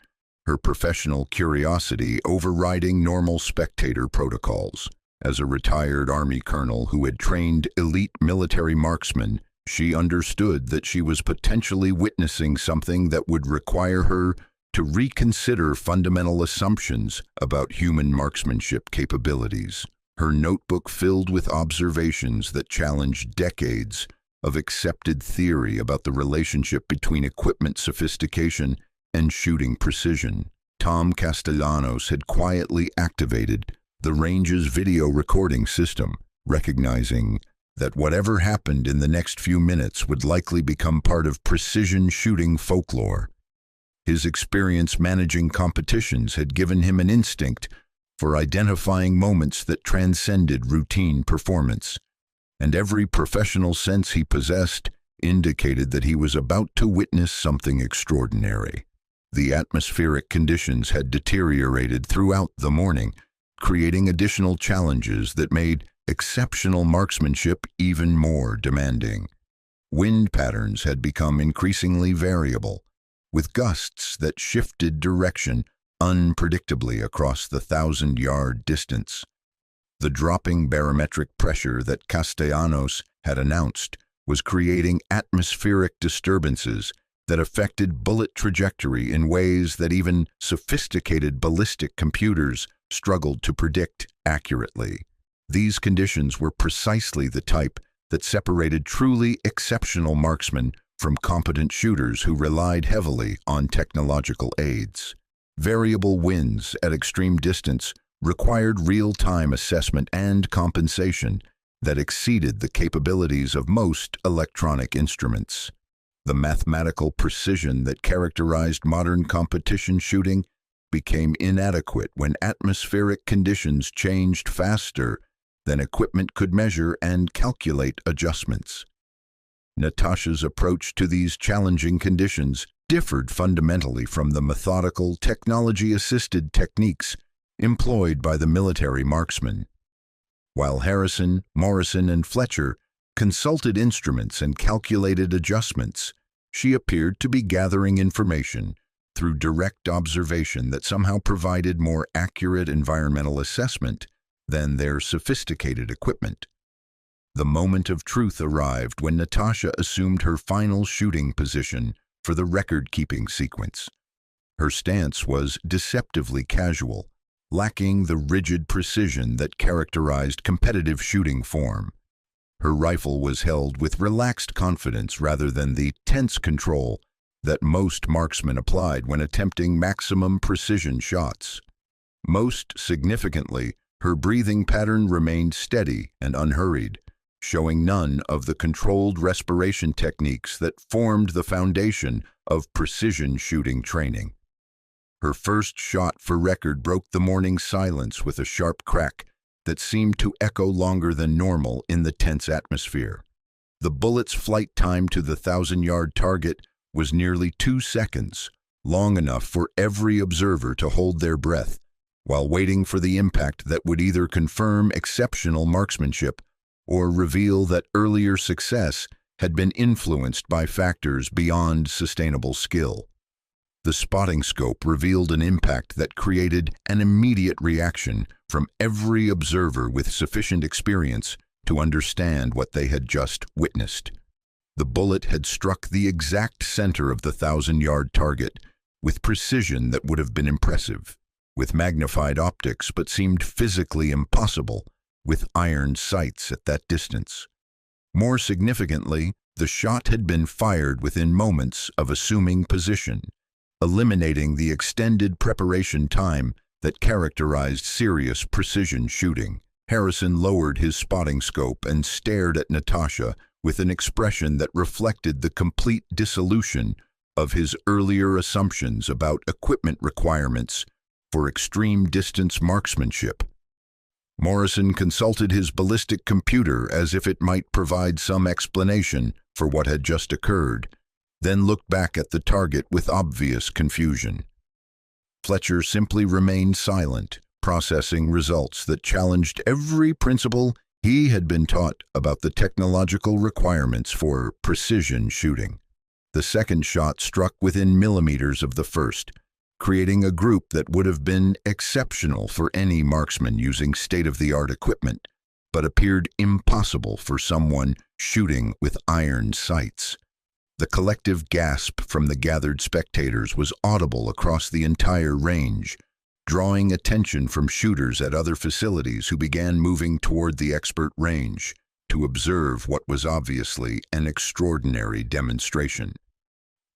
her professional curiosity overriding normal spectator protocols. As a retired Army colonel who had trained elite military marksmen, she understood that she was potentially witnessing something that would require her to reconsider fundamental assumptions about human marksmanship capabilities. her notebook filled with observations that challenged decades of accepted theory about the relationship between equipment sophistication and shooting precision. Tom Castellanos had quietly activated the range's video recording system, recognizing that whatever happened in the next few minutes would likely become part of precision shooting folklore. His experience managing competitions had given him an instinct for identifying moments that transcended routine performance, and every professional sense he possessed indicated that he was about to witness something extraordinary. The atmospheric conditions had deteriorated throughout the morning, creating additional challenges that made exceptional marksmanship even more demanding. Wind patterns had become increasingly variable, with gusts that shifted direction unpredictably across the 1,000-yard distance. The dropping barometric pressure that Castellanos had announced was creating atmospheric disturbances that affected bullet trajectory in ways that even sophisticated ballistic computers struggled to predict accurately. These conditions were precisely the type that separated truly exceptional marksmen from competent shooters who relied heavily on technological aids. Variable winds at extreme distance required real-time assessment and compensation that exceeded the capabilities of most electronic instruments. The mathematical precision that characterized modern competition shooting became inadequate when atmospheric conditions changed faster than equipment could measure and calculate adjustments. Natasha's approach to these challenging conditions differed fundamentally from the methodical, technology-assisted techniques employed by the military marksmen. While Harrison, Morrison, and Fletcher consulted instruments and calculated adjustments, she appeared to be gathering information through direct observation that somehow provided more accurate environmental assessment than their sophisticated equipment. The moment of truth arrived when Natasha assumed her final shooting position for the record-keeping sequence. Her stance was deceptively casual, lacking the rigid precision that characterized competitive shooting form. Her rifle was held with relaxed confidence rather than the tense control that most marksmen applied when attempting maximum precision shots. Most significantly, her breathing pattern remained steady and unhurried, showing none of the controlled respiration techniques that formed the foundation of precision shooting training. Her first shot for record broke the morning silence with a sharp crack that seemed to echo longer than normal in the tense atmosphere. The bullet's flight time to the 1,000-yard target was nearly 2 seconds, long enough for every observer to hold their breath while waiting for the impact that would either confirm exceptional marksmanship or reveal that earlier success had been influenced by factors beyond sustainable skill. The spotting scope revealed an impact that created an immediate reaction from every observer with sufficient experience to understand what they had just witnessed. The bullet had struck the exact center of the 1,000-yard target with precision that would have been impressive, with magnified optics but seemed physically impossible with iron sights at that distance. More significantly, the shot had been fired within moments of assuming position, eliminating the extended preparation time that characterized serious precision shooting. Harrison lowered his spotting scope and stared at Natasha with an expression that reflected the complete dissolution of his earlier assumptions about equipment requirements for extreme distance marksmanship. Morrison consulted his ballistic computer as if it might provide some explanation for what had just occurred, then looked back at the target with obvious confusion. Fletcher simply remained silent, processing results that challenged every principle he had been taught about the technological requirements for precision shooting. The second shot struck within millimeters of the first, creating a group that would have been exceptional for any marksman using state-of-the-art equipment, but appeared impossible for someone shooting with iron sights. The collective gasp from the gathered spectators was audible across the entire range, drawing attention from shooters at other facilities who began moving toward the expert range to observe what was obviously an extraordinary demonstration.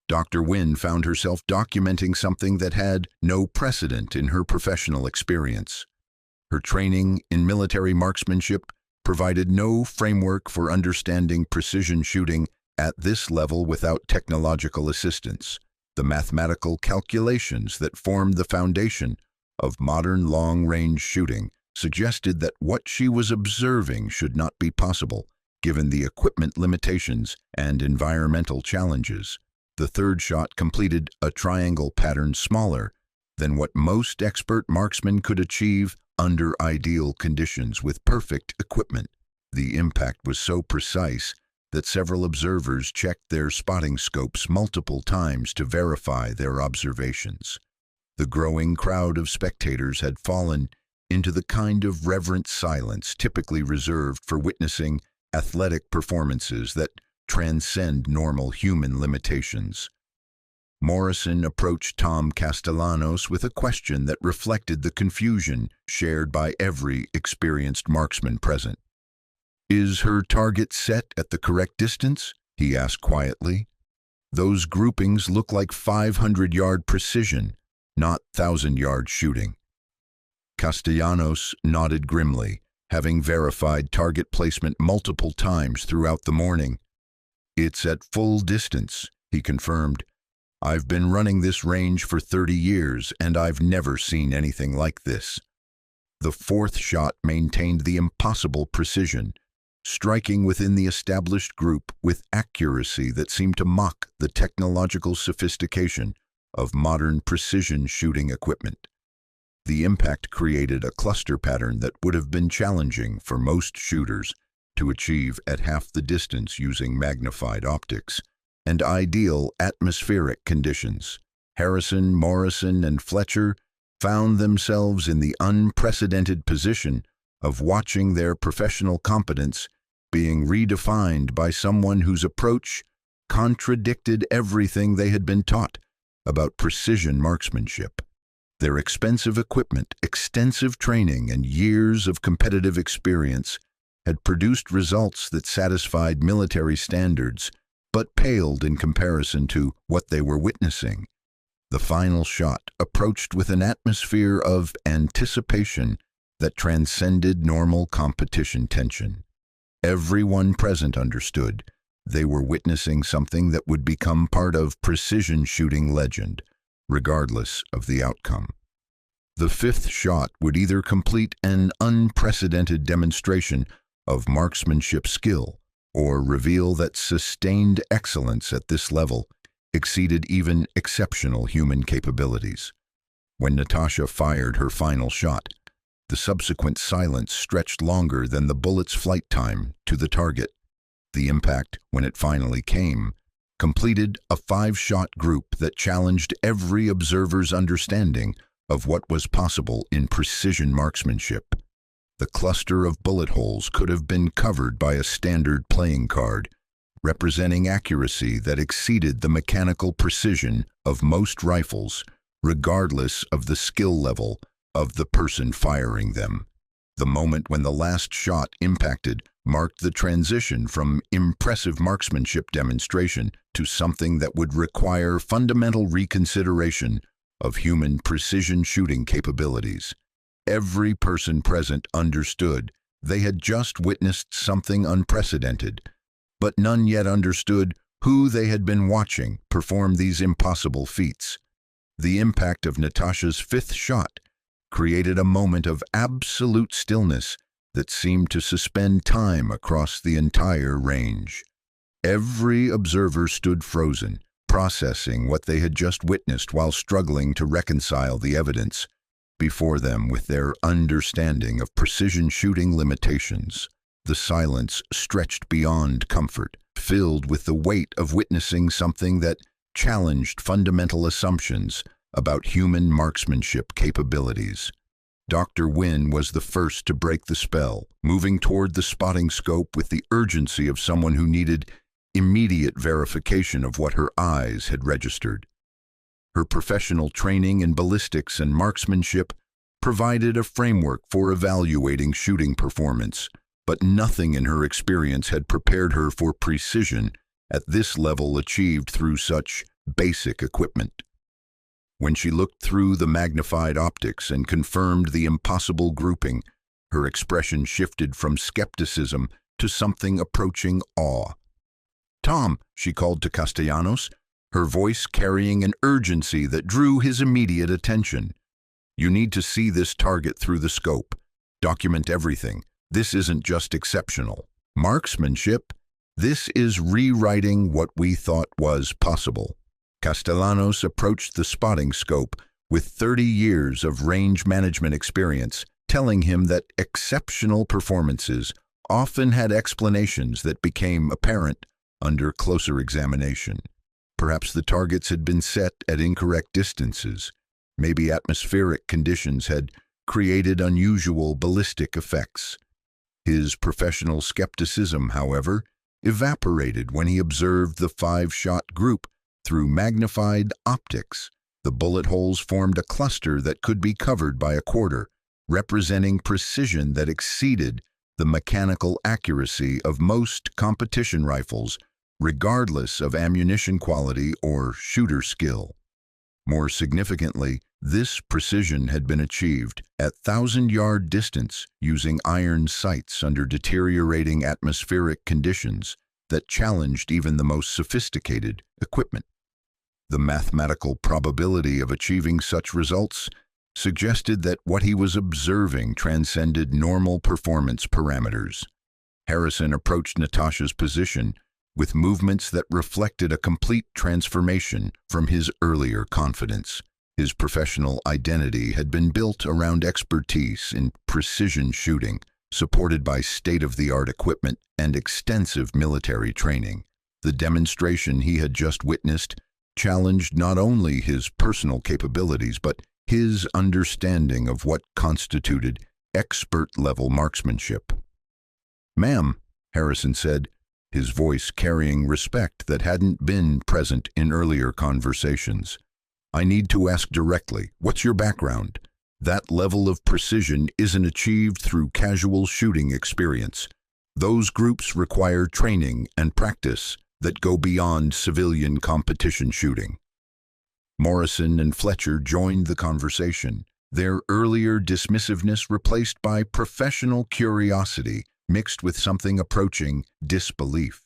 Dr. Wynn found herself documenting something that had no precedent in her professional experience. Her training in military marksmanship provided no framework for understanding precision shooting at this level without technological assistance. The mathematical calculations that formed the foundation of modern long-range shooting suggested that what she was observing should not be possible, given the equipment limitations and environmental challenges. The third shot completed a triangle pattern smaller than what most expert marksmen could achieve under ideal conditions with perfect equipment. The impact was so precise that several observers checked their spotting scopes multiple times to verify their observations. The growing crowd of spectators had fallen into the kind of reverent silence typically reserved for witnessing athletic performances that transcend normal human limitations. Morrison approached Tom Castellanos with a question that reflected the confusion shared by every experienced marksman present. "Is her target set at the correct distance?" he asked quietly. "Those groupings look like 500-yard precision, not 1,000-yard shooting." Castellanos nodded grimly, having verified target placement multiple times throughout the morning. "It's at full distance," he confirmed. "I've been running this range for 30 years, and I've never seen anything like this." The fourth shot maintained the impossible precision, striking within the established group with accuracy that seemed to mock the technological sophistication of modern precision shooting equipment. The impact created a cluster pattern that would have been challenging for most shooters to achieve at half the distance using magnified optics and ideal atmospheric conditions. Harrison, Morrison, and Fletcher found themselves in the unprecedented position of watching their professional competence being redefined by someone whose approach contradicted everything they had been taught about precision marksmanship. Their expensive equipment, extensive training, and years of competitive experience had produced results that satisfied military standards, but paled in comparison to what they were witnessing. The final shot approached with an atmosphere of anticipation that transcended normal competition tension. Everyone present understood they were witnessing something that would become part of precision shooting legend, regardless of the outcome. The fifth shot would either complete an unprecedented demonstration of marksmanship skill or reveal that sustained excellence at this level exceeded even exceptional human capabilities. When Natasha fired her final shot, the subsequent silence stretched longer than the bullet's flight time to the target. The impact, when it finally came, completed a 5-shot group that challenged every observer's understanding of what was possible in precision marksmanship. The cluster of bullet holes could have been covered by a standard playing card, representing accuracy that exceeded the mechanical precision of most rifles, regardless of the skill level of the person firing them. The moment when the last shot impacted marked the transition from impressive marksmanship demonstration to something that would require fundamental reconsideration of human precision shooting capabilities. Every person present understood they had just witnessed something unprecedented, but none yet understood who they had been watching perform these impossible feats. The impact of Natasha's fifth shot created a moment of absolute stillness that seemed to suspend time across the entire range. Every observer stood frozen, processing what they had just witnessed while struggling to reconcile the evidence before them with their understanding of precision shooting limitations. The silence stretched beyond comfort, filled with the weight of witnessing something that challenged fundamental assumptions about human marksmanship capabilities. Dr. Wynn was the first to break the spell, moving toward the spotting scope with the urgency of someone who needed immediate verification of what her eyes had registered. Her professional training in ballistics and marksmanship provided a framework for evaluating shooting performance, but nothing in her experience had prepared her for precision at this level achieved through such basic equipment. When she looked through the magnified optics and confirmed the impossible grouping, her expression shifted from skepticism to something approaching awe. "Tom," she called to Castellanos, her voice carrying an urgency that drew his immediate attention. "You need to see this target through the scope. Document everything. This isn't just exceptional marksmanship. This is rewriting what we thought was possible." Castellanos approached the spotting scope with 30 years of range management experience, telling him that exceptional performances often had explanations that became apparent under closer examination. Perhaps the targets had been set at incorrect distances. Maybe atmospheric conditions had created unusual ballistic effects. His professional skepticism, however, evaporated when he observed the 5-shot group through magnified optics. The bullet holes formed a cluster that could be covered by a quarter, representing precision that exceeded the mechanical accuracy of most competition rifles, regardless of ammunition quality or shooter skill. More significantly, this precision had been achieved at 1,000-yard distance using iron sights under deteriorating atmospheric conditions that challenged even the most sophisticated equipment. The mathematical probability of achieving such results suggested that what he was observing transcended normal performance parameters. Harrison approached Natasha's position with movements that reflected a complete transformation from his earlier confidence. His professional identity had been built around expertise in precision shooting, supported by state-of-the-art equipment and extensive military training. The demonstration he had just witnessed challenged not only his personal capabilities, but his understanding of what constituted expert-level marksmanship. "Ma'am," Harrison said, his voice carrying respect that hadn't been present in earlier conversations. "I need to ask directly, what's your background? That level of precision isn't achieved through casual shooting experience. Those groups require training and practice that go beyond civilian competition shooting." Morrison and Fletcher joined the conversation, their earlier dismissiveness replaced by professional curiosity mixed with something approaching disbelief.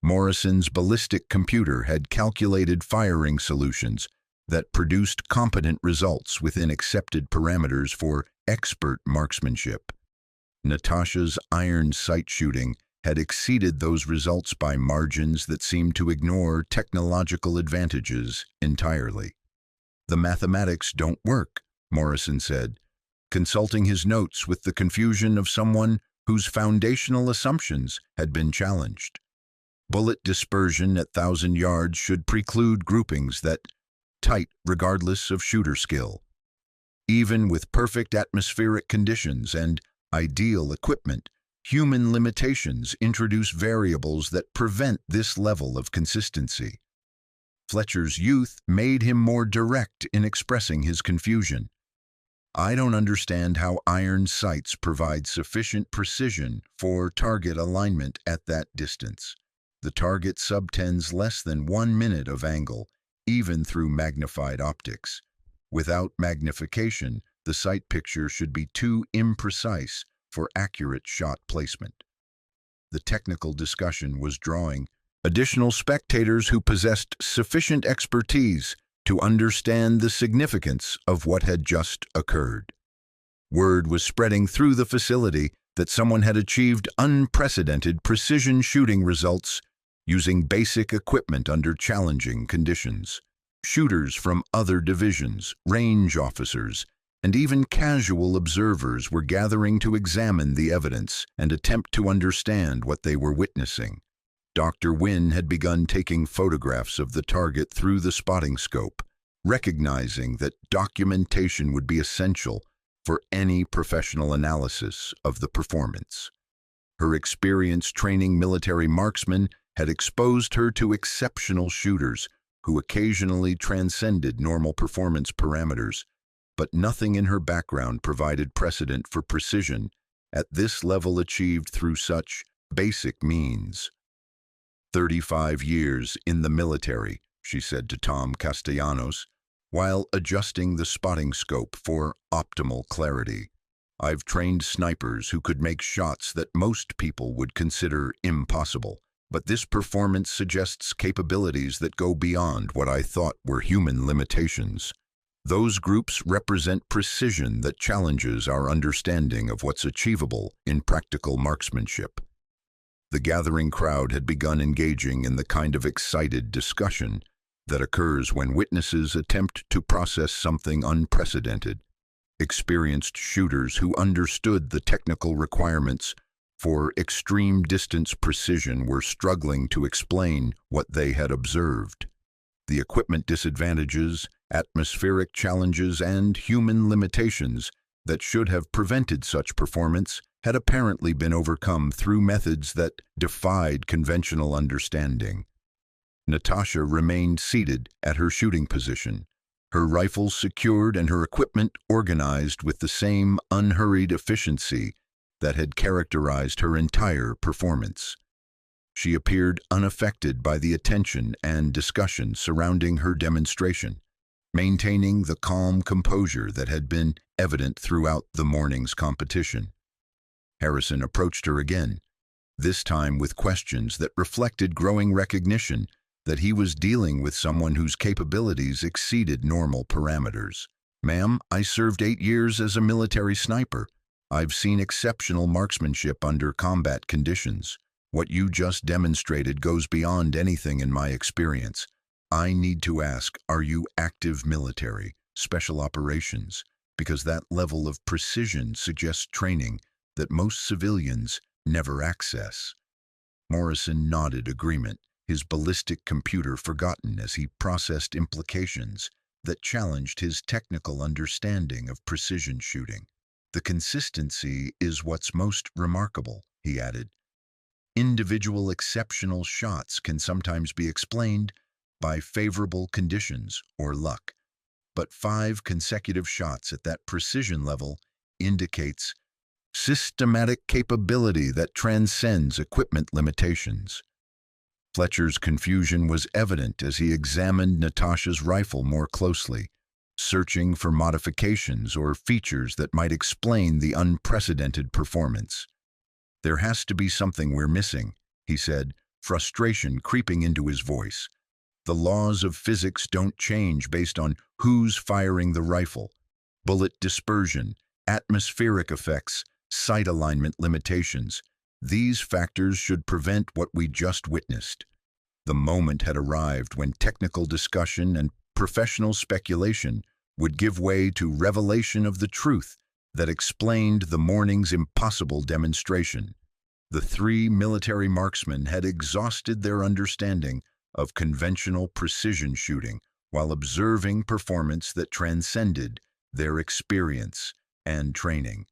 Morrison's ballistic computer had calculated firing solutions that produced competent results within accepted parameters for expert marksmanship. Natasha's iron sight shooting had exceeded those results by margins that seemed to ignore technological advantages entirely. "The mathematics don't work," Morrison said, consulting his notes with the confusion of someone whose foundational assumptions had been challenged. Bullet dispersion at 1,000 yards should preclude groupings that tight regardless of shooter skill. Even with perfect atmospheric conditions and ideal equipment, human limitations introduce variables that prevent this level of consistency. Fletcher's youth made him more direct in expressing his confusion. "I don't understand how iron sights provide sufficient precision for target alignment at that distance. The target subtends less than 1 minute of angle, even through magnified optics. Without magnification, the sight picture should be too imprecise for accurate shot placement." The technical discussion was drawing additional spectators who possessed sufficient expertise to understand the significance of what had just occurred. Word was spreading through the facility that someone had achieved unprecedented precision shooting results using basic equipment under challenging conditions. Shooters from other divisions, range officers, and even casual observers were gathering to examine the evidence and attempt to understand what they were witnessing. Dr. Wynne had begun taking photographs of the target through the spotting scope, recognizing that documentation would be essential for any professional analysis of the performance. Her experience training military marksmen had exposed her to exceptional shooters who occasionally transcended normal performance parameters, but nothing in her background provided precedent for precision at this level achieved through such basic means. 35 years in the military, she said to Tom Castellanos, while adjusting the spotting scope for optimal clarity. I've trained snipers who could make shots that most people would consider impossible, but this performance suggests capabilities that go beyond what I thought were human limitations. Those groups represent precision that challenges our understanding of what's achievable in practical marksmanship. The gathering crowd had begun engaging in the kind of excited discussion that occurs when witnesses attempt to process something unprecedented. Experienced shooters who understood the technical requirements for extreme distance precision were struggling to explain what they had observed. The equipment disadvantages, atmospheric challenges, and human limitations that should have prevented such performance had apparently been overcome through methods that defied conventional understanding. Natasha remained seated at her shooting position, her rifle secured and her equipment organized with the same unhurried efficiency that had characterized her entire performance. She appeared unaffected by the attention and discussion surrounding her demonstration, maintaining the calm composure that had been evident throughout the morning's competition. Harrison approached her again, this time with questions that reflected growing recognition that he was dealing with someone whose capabilities exceeded normal parameters. Ma'am, I served 8 years as a military sniper. I've seen exceptional marksmanship under combat conditions. What you just demonstrated goes beyond anything in my experience. I need to ask, are you active military, special operations? Because that level of precision suggests training that most civilians never access. Morrison nodded agreement, his ballistic computer forgotten as he processed implications that challenged his technical understanding of precision shooting. The consistency is what's most remarkable, he added. Individual exceptional shots can sometimes be explained by favorable conditions or luck, but 5 consecutive shots at that precision level indicates systematic capability that transcends equipment limitations. Fletcher's confusion was evident as he examined Natasha's rifle more closely, searching for modifications or features that might explain the unprecedented performance. There has to be something we're missing, he said, frustration creeping into his voice. The laws of physics don't change based on who's firing the rifle. Bullet dispersion, atmospheric effects, sight alignment limitations. These factors should prevent what we just witnessed. The moment had arrived when technical discussion and professional speculation would give way to revelation of the truth that explained the morning's impossible demonstration. The 3 military marksmen had exhausted their understanding of conventional precision shooting while observing performance that transcended their experience and training.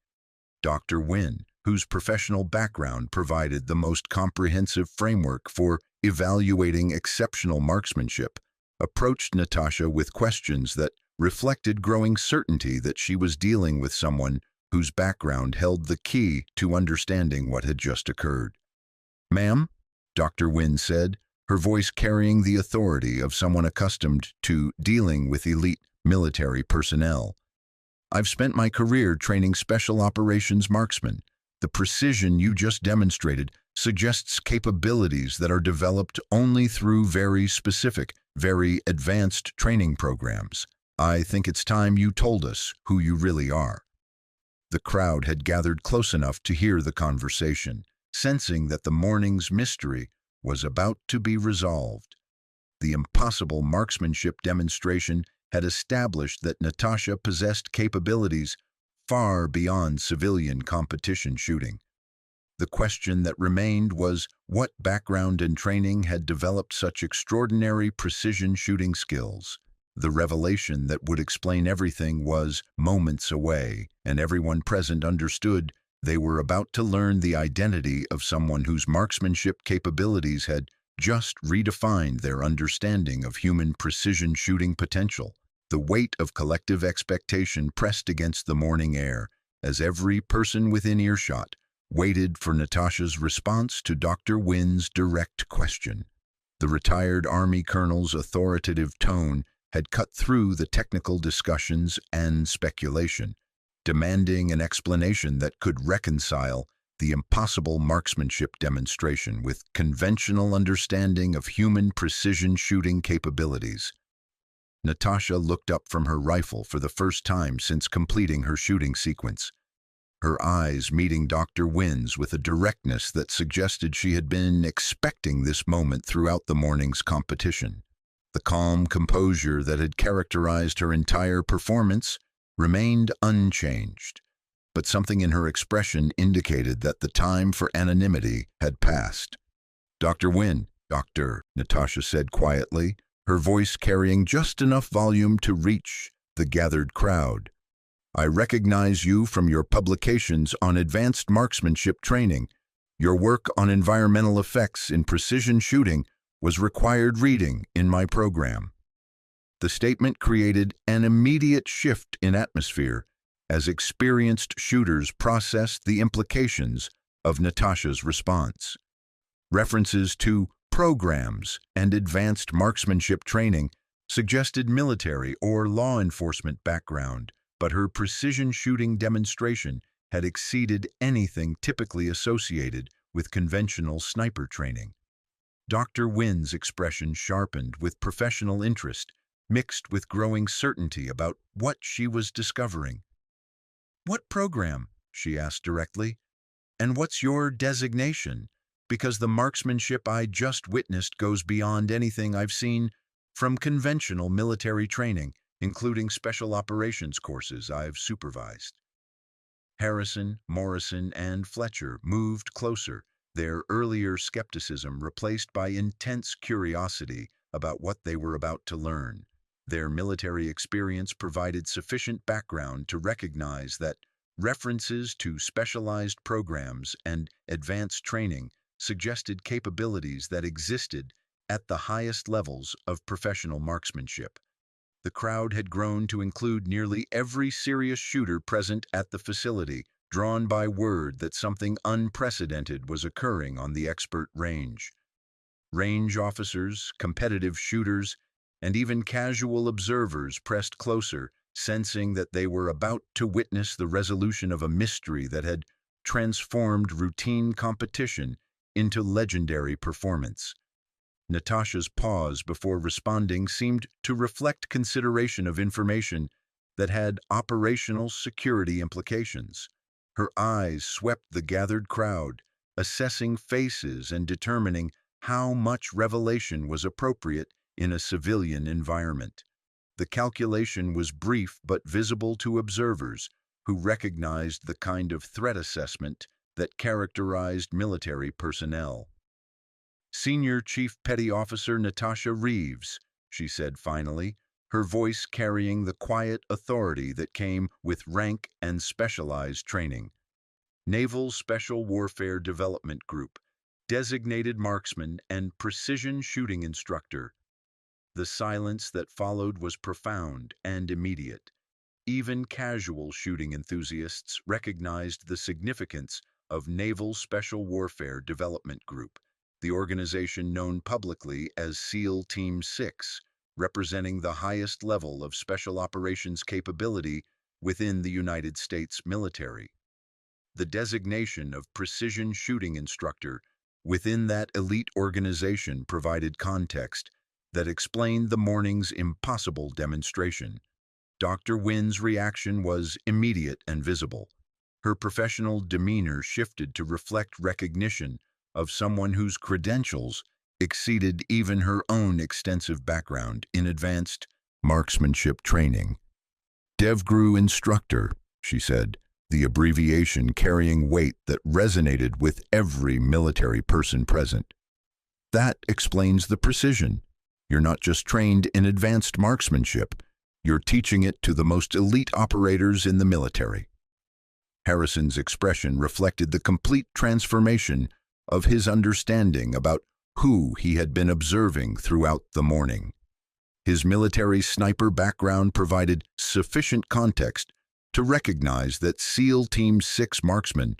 Dr. Wynn, whose professional background provided the most comprehensive framework for evaluating exceptional marksmanship, approached Natasha with questions that reflected growing certainty that she was dealing with someone whose background held the key to understanding what had just occurred. Ma'am, Dr. Wynn said, her voice carrying the authority of someone accustomed to dealing with elite military personnel. I've spent my career training special operations marksmen. The precision you just demonstrated suggests capabilities that are developed only through very specific, very advanced training programs. I think it's time you told us who you really are. The crowd had gathered close enough to hear the conversation, sensing that the morning's mystery was about to be resolved. The impossible marksmanship demonstration had established that Natasha possessed capabilities far beyond civilian competition shooting. The question that remained was what background and training had developed such extraordinary precision shooting skills. The revelation that would explain everything was moments away, and everyone present understood they were about to learn the identity of someone whose marksmanship capabilities had just redefined their understanding of human precision shooting potential. The weight of collective expectation pressed against the morning air as every person within earshot waited for Natasha's response to Dr. Wynn's direct question. The retired Army colonel's authoritative tone had cut through the technical discussions and speculation, demanding an explanation that could reconcile the impossible marksmanship demonstration with conventional understanding of human precision shooting capabilities. Natasha looked up from her rifle for the first time since completing her shooting sequence, her eyes meeting Dr. Wynn's with a directness that suggested she had been expecting this moment throughout the morning's competition. The calm composure that had characterized her entire performance remained unchanged, but something in her expression indicated that the time for anonymity had passed. "Dr. Wynn, Doctor," Natasha said quietly, her voice carrying just enough volume to reach the gathered crowd. "I recognize you from your publications on advanced marksmanship training. Your work on environmental effects in precision shooting was required reading in my program." The statement created an immediate shift in atmosphere as experienced shooters processed the implications of Natasha's response. References to programs and advanced marksmanship training suggested military or law enforcement background, but her precision shooting demonstration had exceeded anything typically associated with conventional sniper training. Dr. Wynn's expression sharpened with professional interest, mixed with growing certainty about what she was discovering. "What program?" she asked directly. "And what's your designation? Because the marksmanship I just witnessed goes beyond anything I've seen from conventional military training, including special operations courses I've supervised." Harrison, Morrison, and Fletcher moved closer, their earlier skepticism replaced by intense curiosity about what they were about to learn. Their military experience provided sufficient background to recognize that references to specialized programs and advanced training suggested capabilities that existed at the highest levels of professional marksmanship. The crowd had grown to include nearly every serious shooter present at the facility, drawn by word that something unprecedented was occurring on the expert range. Range officers, competitive shooters, and even casual observers pressed closer, sensing that they were about to witness the resolution of a mystery that had transformed routine competition into legendary performance. Natasha's pause before responding seemed to reflect consideration of information that had operational security implications. Her eyes swept the gathered crowd, assessing faces and determining how much revelation was appropriate in a civilian environment. The calculation was brief but visible to observers who recognized the kind of threat assessment that characterized military personnel. "Senior Chief Petty Officer Natasha Reeves," she said finally, her voice carrying the quiet authority that came with rank and specialized training. "Naval Special Warfare Development Group, designated marksman and precision shooting instructor." The silence that followed was profound and immediate. Even casual shooting enthusiasts recognized the significance of Naval Special Warfare Development Group, the organization known publicly as SEAL Team 6, representing the highest level of special operations capability within the United States military. The designation of precision shooting instructor within that elite organization provided context that explained the morning's impossible demonstration. Dr. Wynn's reaction was immediate and visible. Her professional demeanor shifted to reflect recognition of someone whose credentials exceeded even her own extensive background in advanced marksmanship training. "DevGru instructor," she said, the abbreviation carrying weight that resonated with every military person present. "That explains the precision. You're not just trained in advanced marksmanship, you're teaching it to the most elite operators in the military." Harrison's expression reflected the complete transformation of his understanding about who he had been observing throughout the morning. His military sniper background provided sufficient context to recognize that SEAL Team 6 marksmen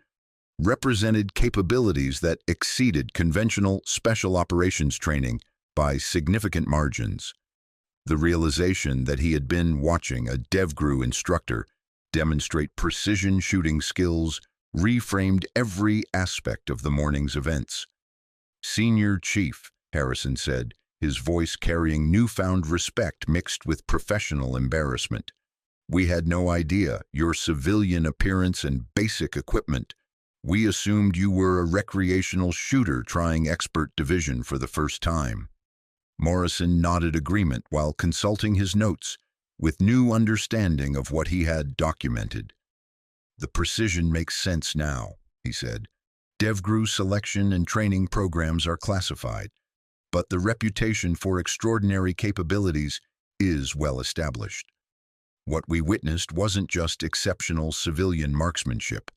represented capabilities that exceeded conventional special operations training by significant margins. The realization that he had been watching a DevGru instructor demonstrate precision shooting skills reframed every aspect of the morning's events. "Senior Chief," Harrison said, his voice carrying newfound respect mixed with professional embarrassment. "We had no idea your civilian appearance and basic equipment. We assumed you were a recreational shooter trying expert division for the first time." Morrison nodded agreement while consulting his notes, with new understanding of what he had documented. "The precision makes sense now," he said. "DevGru selection and training programs are classified, but the reputation for extraordinary capabilities is well established. What we witnessed wasn't just exceptional civilian marksmanship.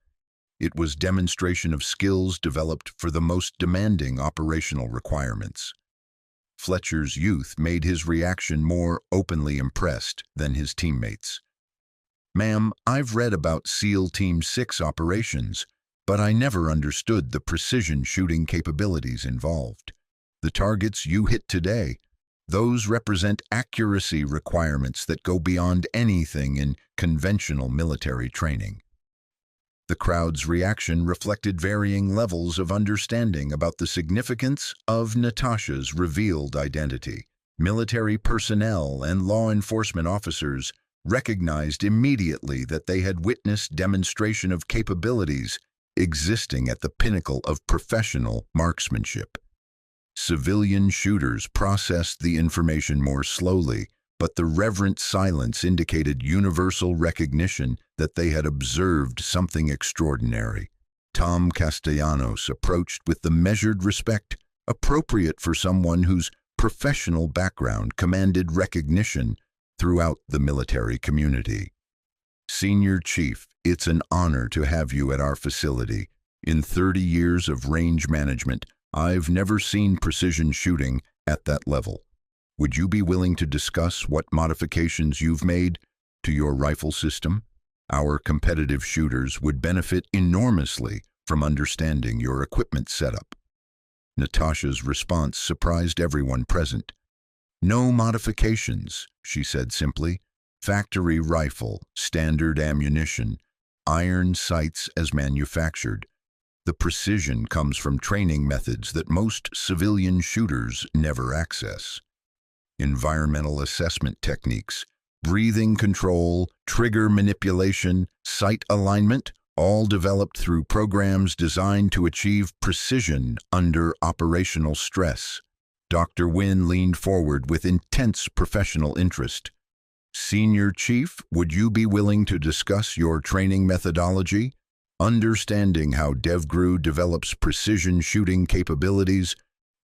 It was demonstration of skills developed for the most demanding operational requirements." Fletcher's youth made his reaction more openly impressed than his teammates. "Ma'am, I've read about SEAL Team 6 operations, but I never understood the precision shooting capabilities involved. The targets you hit today, those represent accuracy requirements that go beyond anything in conventional military training." The crowd's reaction reflected varying levels of understanding about the significance of Natasha's revealed identity. Military personnel and law enforcement officers recognized immediately that they had witnessed demonstration of capabilities existing at the pinnacle of professional marksmanship. Civilian shooters processed the information more slowly, but the reverent silence indicated universal recognition that they had observed something extraordinary. Tom Castellanos approached with the measured respect appropriate for someone whose professional background commanded recognition throughout the military community. "Senior Chief, it's an honor to have you at our facility. In 30 years of range management, I've never seen precision shooting at that level. Would you be willing to discuss what modifications you've made to your rifle system? Our competitive shooters would benefit enormously from understanding your equipment setup." Natasha's response surprised everyone present. "No modifications," she said simply. "Factory rifle, standard ammunition, iron sights as manufactured. The precision comes from training methods that most civilian shooters never access. Environmental assessment techniques, breathing control, trigger manipulation, sight alignment, all developed through programs designed to achieve precision under operational stress." Dr. Wynn leaned forward with intense professional interest. "Senior Chief, would you be willing to discuss your training methodology? Understanding how DevGru develops precision shooting capabilities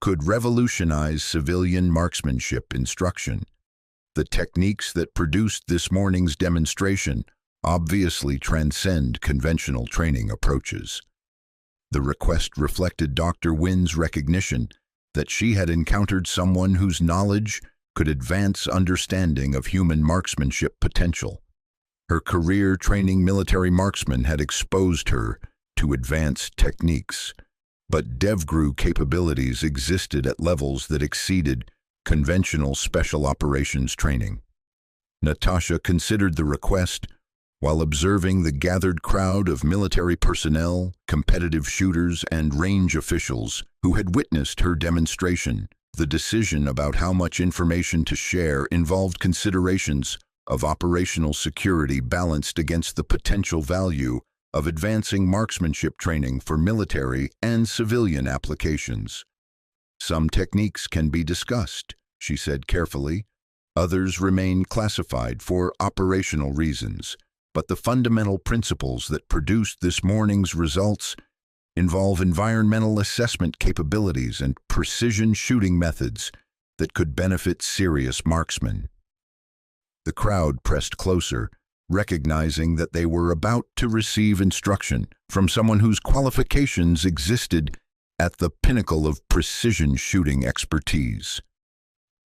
could revolutionize civilian marksmanship instruction. The techniques that produced this morning's demonstration obviously transcend conventional training approaches." The request reflected Dr. Wynn's recognition that she had encountered someone whose knowledge could advance understanding of human marksmanship potential. Her career training military marksmen had exposed her to advanced techniques, but DevGru capabilities existed at levels that exceeded conventional special operations training. Natasha considered the request while observing the gathered crowd of military personnel, competitive shooters, and range officials who had witnessed her demonstration. The decision about how much information to share involved considerations of operational security balanced against the potential value of advancing marksmanship training for military and civilian applications. "Some techniques can be discussed," she said carefully. "Others remain classified for operational reasons. But the fundamental principles that produced this morning's results involve environmental assessment capabilities and precision shooting methods that could benefit serious marksmen." The crowd pressed closer, recognizing that they were about to receive instruction from someone whose qualifications existed at the pinnacle of precision shooting expertise.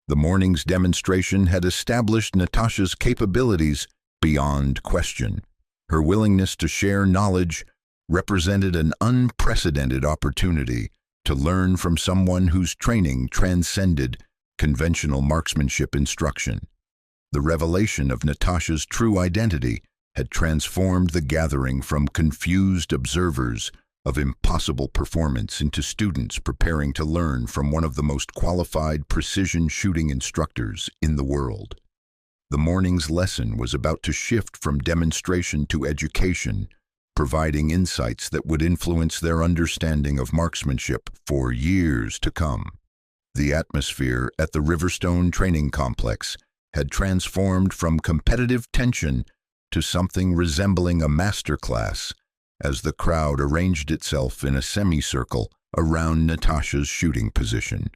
The morning's demonstration had established Natasha's capabilities beyond question. Her willingness to share knowledge represented an unprecedented opportunity to learn from someone whose training transcended conventional marksmanship instruction. The revelation of Natasha's true identity had transformed the gathering from confused observers of impossible performance into students preparing to learn from one of the most qualified precision shooting instructors in the world. The morning's lesson was about to shift from demonstration to education, providing insights that would influence their understanding of marksmanship for years to come. The atmosphere at the Riverstone Training Complex had transformed from competitive tension to something resembling a masterclass as the crowd arranged itself in a semicircle around Natasha's shooting position.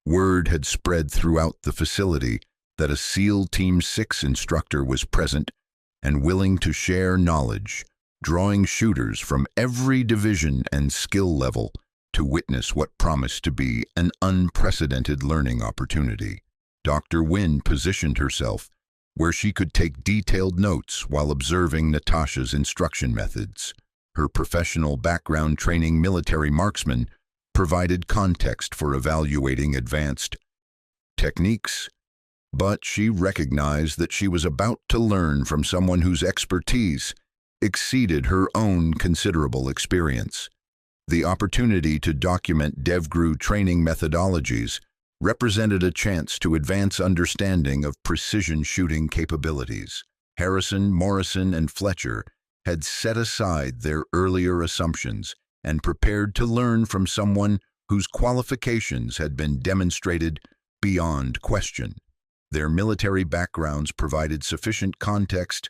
Word had spread throughout the facility that a SEAL Team 6 instructor was present and willing to share knowledge, drawing shooters from every division and skill level to witness what promised to be an unprecedented learning opportunity. Dr. Wynn positioned herself where she could take detailed notes while observing Natasha's instruction methods. Her professional background training military marksman provided context for evaluating advanced techniques, but she recognized that she was about to learn from someone whose expertise exceeded her own considerable experience. The opportunity to document DevGru training methodologies represented a chance to advance understanding of precision shooting capabilities. Harrison, Morrison, and Fletcher had set aside their earlier assumptions and prepared to learn from someone whose qualifications had been demonstrated beyond question. Their military backgrounds provided sufficient context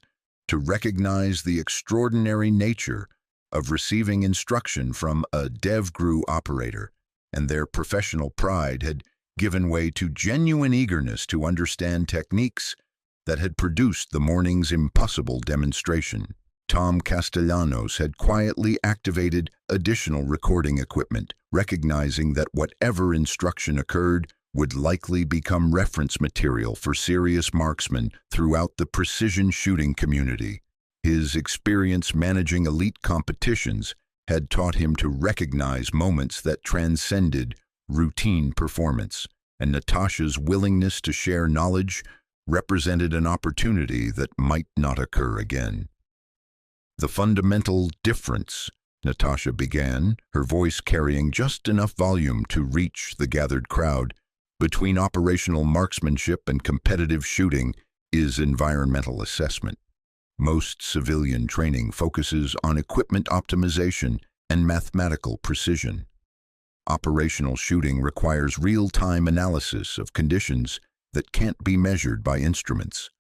to recognize the extraordinary nature of receiving instruction from a DevGru operator, and their professional pride had given way to genuine eagerness to understand techniques that had produced the morning's impossible demonstration. Tom Castellanos had quietly activated additional recording equipment, recognizing that whatever instruction occurred would likely become reference material for serious marksmen throughout the precision shooting community. His experience managing elite competitions had taught him to recognize moments that transcended routine performance, and Natasha's willingness to share knowledge represented an opportunity that might not occur again. The fundamental difference, Natasha began, her voice carrying just enough volume to reach the gathered crowd, between operational marksmanship and competitive shooting is environmental assessment. Most civilian training focuses on equipment optimization and mathematical precision. Operational shooting requires real-time analysis of conditions that can't be measured by instruments.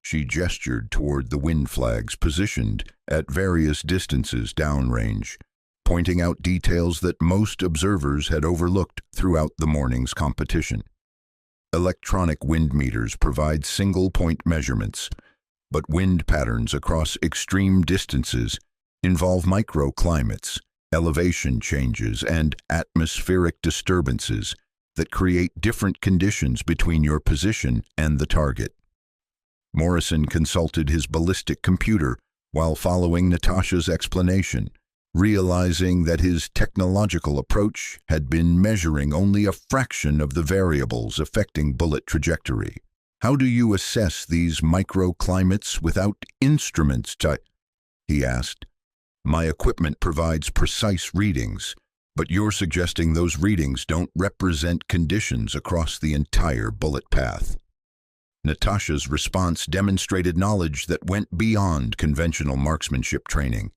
She gestured toward the wind flags positioned at various distances downrange, pointing out details that most observers had overlooked throughout the morning's competition. Electronic wind meters provide single-point measurements, but wind patterns across extreme distances involve microclimates, elevation changes, and atmospheric disturbances that create different conditions between your position and the target. Morrison consulted his ballistic computer while following Natasha's explanation, realizing that his technological approach had been measuring only a fraction of the variables affecting bullet trajectory. How do you assess these microclimates without instruments? He asked. My equipment provides precise readings, but you're suggesting those readings don't represent conditions across the entire bullet path. Natasha's response demonstrated knowledge that went beyond conventional marksmanship training.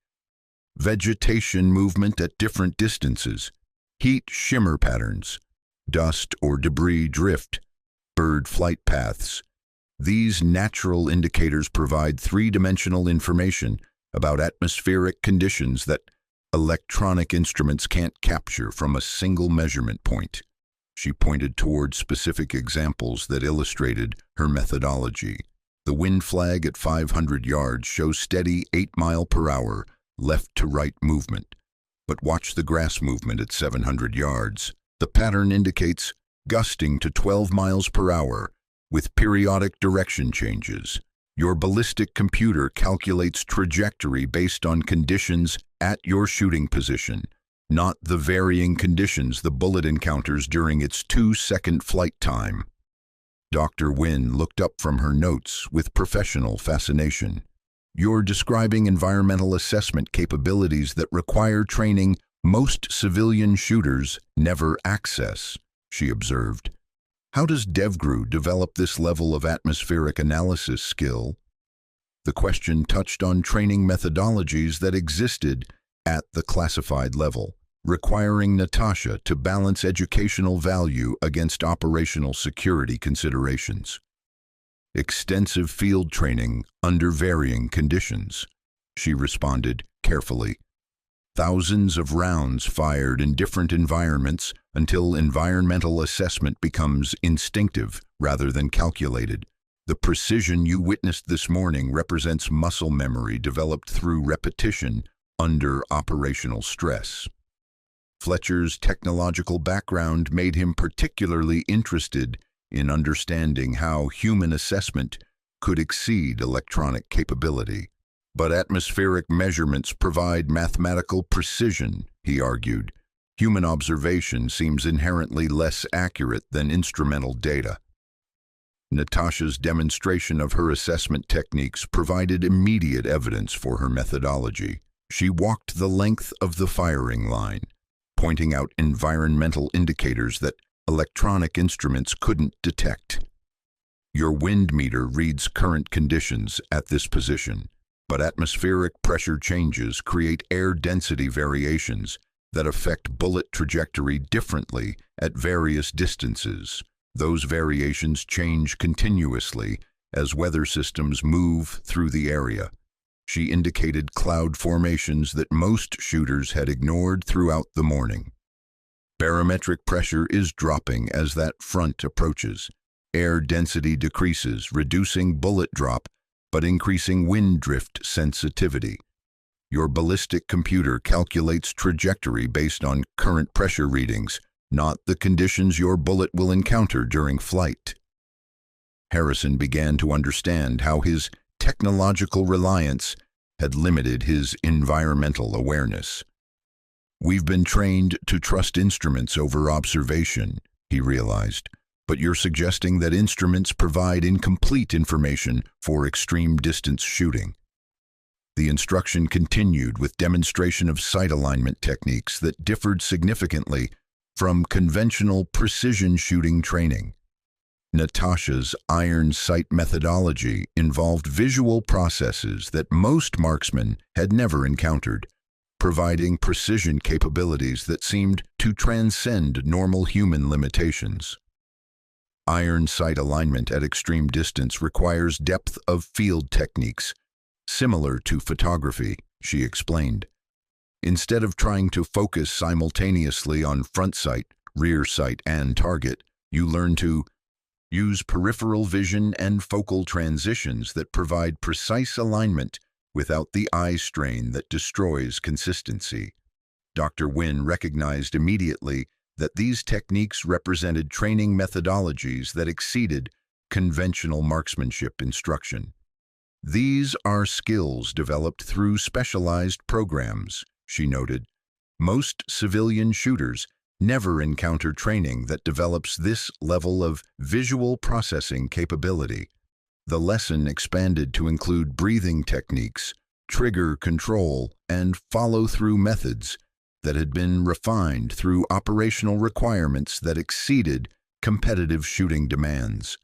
Vegetation movement at different distances, heat shimmer patterns, dust or debris drift, bird flight paths. These natural indicators provide three-dimensional information about atmospheric conditions that electronic instruments can't capture from a single measurement point. She pointed toward specific examples that illustrated her methodology. The wind flag at 500 yards shows steady 8 mile per hour left-to-right movement, But watch the grass movement at 700 yards. The pattern indicates gusting to 12 miles per hour with periodic direction changes. Your ballistic computer calculates trajectory based on conditions at your shooting position, not the varying conditions the bullet encounters during its 2-second flight time. Dr. Wynne looked up from her notes with professional fascination. You're describing environmental assessment capabilities that require training most civilian shooters never access, she observed. How does DevGru develop this level of atmospheric analysis skill? The question touched on training methodologies that existed at the classified level, requiring Natasha to balance educational value against operational security considerations. Extensive field training under varying conditions, she responded carefully. Thousands of rounds fired in different environments until environmental assessment becomes instinctive rather than calculated. The precision you witnessed this morning represents muscle memory developed through repetition under operational stress. Fletcher's technological background made him particularly interested in understanding how human assessment could exceed electronic capability. But atmospheric measurements provide mathematical precision, he argued. Human observation seems inherently less accurate than instrumental data. Natasha's demonstration of her assessment techniques provided immediate evidence for her methodology. She walked the length of the firing line, pointing out environmental indicators that electronic instruments couldn't detect. Your wind meter reads current conditions at this position, but atmospheric pressure changes create air density variations that affect bullet trajectory differently at various distances. Those variations change continuously as weather systems move through the area. She indicated cloud formations that most shooters had ignored throughout the morning. Barometric pressure is dropping as that front approaches. Air density decreases, reducing bullet drop, but increasing wind drift sensitivity. Your ballistic computer calculates trajectory based on current pressure readings, not the conditions your bullet will encounter during flight. Harrison began to understand how his technological reliance had limited his environmental awareness. We've been trained to trust instruments over observation, he realized, but you're suggesting that instruments provide incomplete information for extreme distance shooting. The instruction continued with demonstration of sight alignment techniques that differed significantly from conventional precision shooting training. Natasha's iron sight methodology involved visual processes that most marksmen had never encountered, providing precision capabilities that seemed to transcend normal human limitations. Iron sight alignment at extreme distance requires depth of field techniques, similar to photography, she explained. Instead of trying to focus simultaneously on front sight, rear sight, and target, you learn to use peripheral vision and focal transitions that provide precise alignment without the eye strain that destroys consistency. Dr. Wynne recognized immediately that these techniques represented training methodologies that exceeded conventional marksmanship instruction. These are skills developed through specialized programs, she noted. Most civilian shooters never encounter training that develops this level of visual processing capability. The lesson expanded to include breathing techniques, trigger control, and follow-through methods that had been refined through operational requirements that exceeded competitive shooting demands.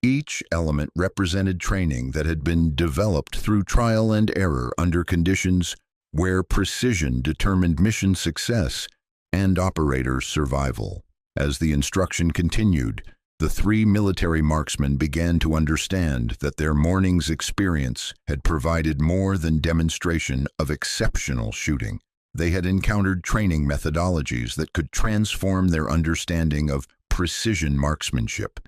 Each element represented training that had been developed through trial and error under conditions where precision determined mission success and operator survival. As the instruction continued, the three military marksmen began to understand that their morning's experience had provided more than demonstration of exceptional shooting. They had encountered training methodologies that could transform their understanding of precision marksmanship,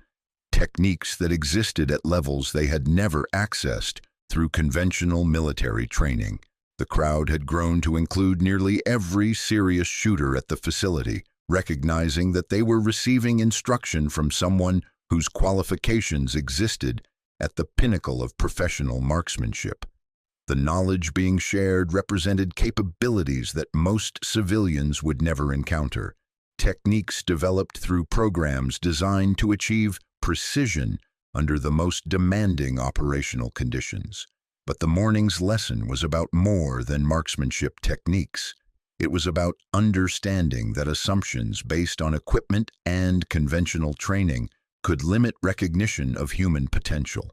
techniques that existed at levels they had never accessed through conventional military training. The crowd had grown to include nearly every serious shooter at the facility, recognizing that they were receiving instruction from someone whose qualifications existed at the pinnacle of professional marksmanship. The knowledge being shared represented capabilities that most civilians would never encounter, techniques developed through programs designed to achieve precision under the most demanding operational conditions. But the morning's lesson was about more than marksmanship techniques. It was about understanding that assumptions based on equipment and conventional training could limit recognition of human potential.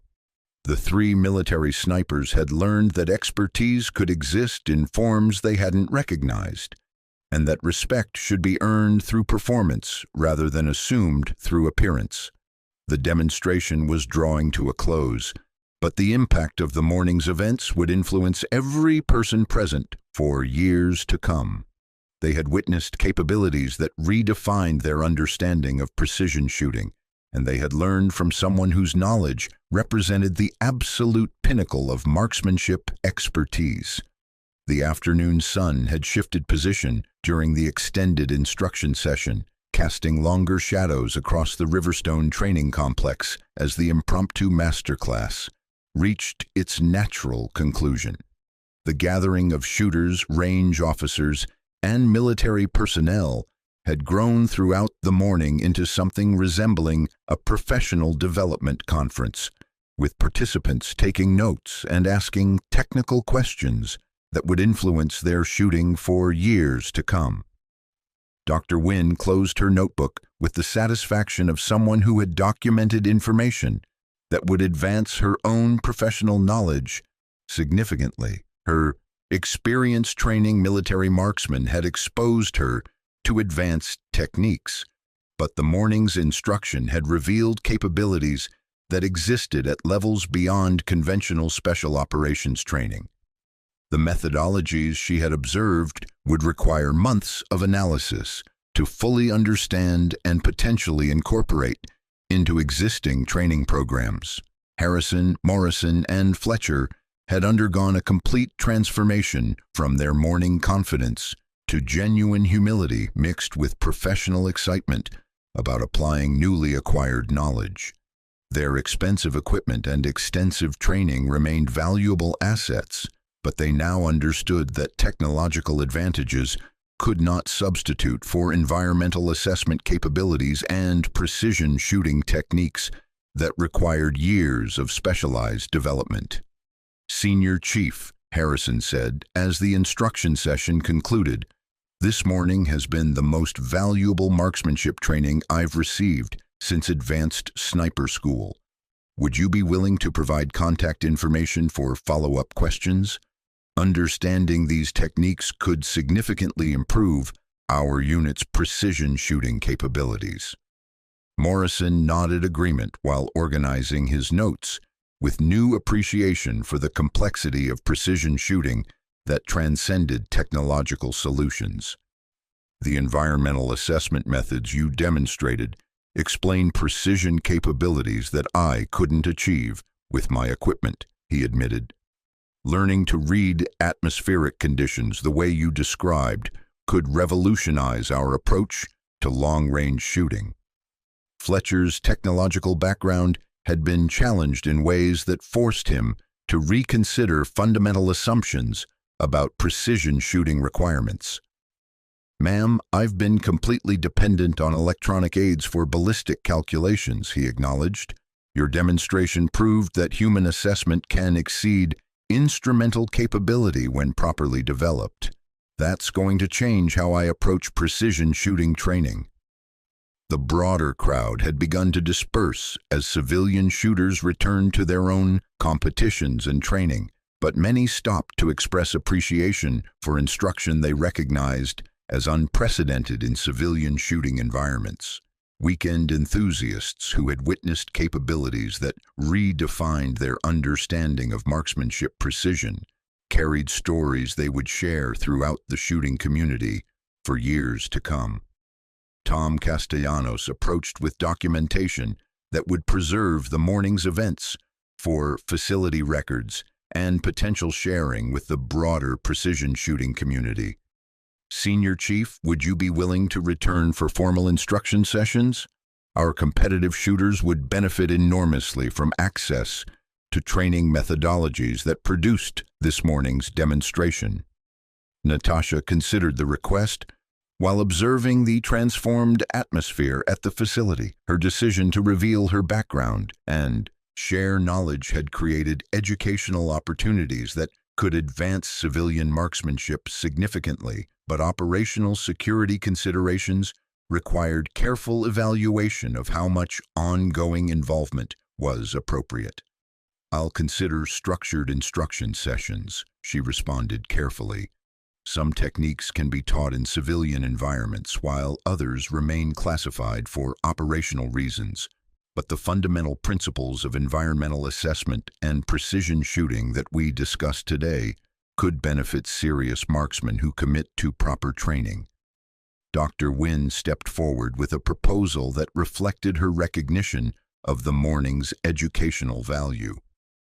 The three military snipers had learned that expertise could exist in forms they hadn't recognized, and that respect should be earned through performance rather than assumed through appearance. The demonstration was drawing to a close, but the impact of the morning's events would influence every person present for years to come. They had witnessed capabilities that redefined their understanding of precision shooting, and they had learned from someone whose knowledge represented the absolute pinnacle of marksmanship expertise. The afternoon sun had shifted position during the extended instruction session, casting longer shadows across the Riverstone Training Complex as the impromptu masterclass reached its natural conclusion. The gathering of shooters, range officers, and military personnel had grown throughout the morning into something resembling a professional development conference, with participants taking notes and asking technical questions that would influence their shooting for years to come. Dr. Wynne closed her notebook with the satisfaction of someone who had documented information that would advance her own professional knowledge significantly. Her experience training military marksmen had exposed her to advanced techniques, but the morning's instruction had revealed capabilities that existed at levels beyond conventional special operations training. The methodologies she had observed would require months of analysis to fully understand and potentially incorporate into existing training programs. Harrison, Morrison, and Fletcher had undergone a complete transformation from their morning confidence to genuine humility mixed with professional excitement about applying newly acquired knowledge. Their expensive equipment and extensive training remained valuable assets, but they now understood that technological advantages could not substitute for environmental assessment capabilities and precision shooting techniques that required years of specialized development. Senior Chief Harrison said as the instruction session concluded, "This morning has been the most valuable marksmanship training I've received since advanced sniper school. Would you be willing to provide contact information for follow-up questions? Understanding these techniques could significantly improve our unit's precision shooting capabilities." Morrison nodded agreement while organizing his notes, with new appreciation for the complexity of precision shooting that transcended technological solutions. "The environmental assessment methods you demonstrated explain precision capabilities that I couldn't achieve with my equipment," he admitted. "Learning to read atmospheric conditions the way you described could revolutionize our approach to long-range shooting." Fletcher's technological background had been challenged in ways that forced him to reconsider fundamental assumptions about precision shooting requirements. "Ma'am, I've been completely dependent on electronic aids for ballistic calculations," he acknowledged. "Your demonstration proved that human assessment can exceed instrumental capability when properly developed. That's going to change how I approach precision shooting training." The broader crowd had begun to disperse as civilian shooters returned to their own competitions and training, but many stopped to express appreciation for instruction they recognized as unprecedented in civilian shooting environments. Weekend enthusiasts who had witnessed capabilities that redefined their understanding of marksmanship precision carried stories they would share throughout the shooting community for years to come. Tom Castellanos approached with documentation that would preserve the morning's events for facility records and potential sharing with the broader precision shooting community. Senior Chief, would you be willing to return for formal instruction sessions? Our competitive shooters would benefit enormously from access to training methodologies that produced this morning's demonstration. Natasha considered the request while observing the transformed atmosphere at the facility. Her decision to reveal her background and share knowledge had created educational opportunities that could advance civilian marksmanship significantly, but operational security considerations required careful evaluation of how much ongoing involvement was appropriate. "I'll consider structured instruction sessions," she responded carefully. "Some techniques can be taught in civilian environments, while others remain classified for operational reasons. But the fundamental principles of environmental assessment and precision shooting that we discussed today could benefit serious marksmen who commit to proper training." Dr. Wynn stepped forward with a proposal that reflected her recognition of the morning's educational value.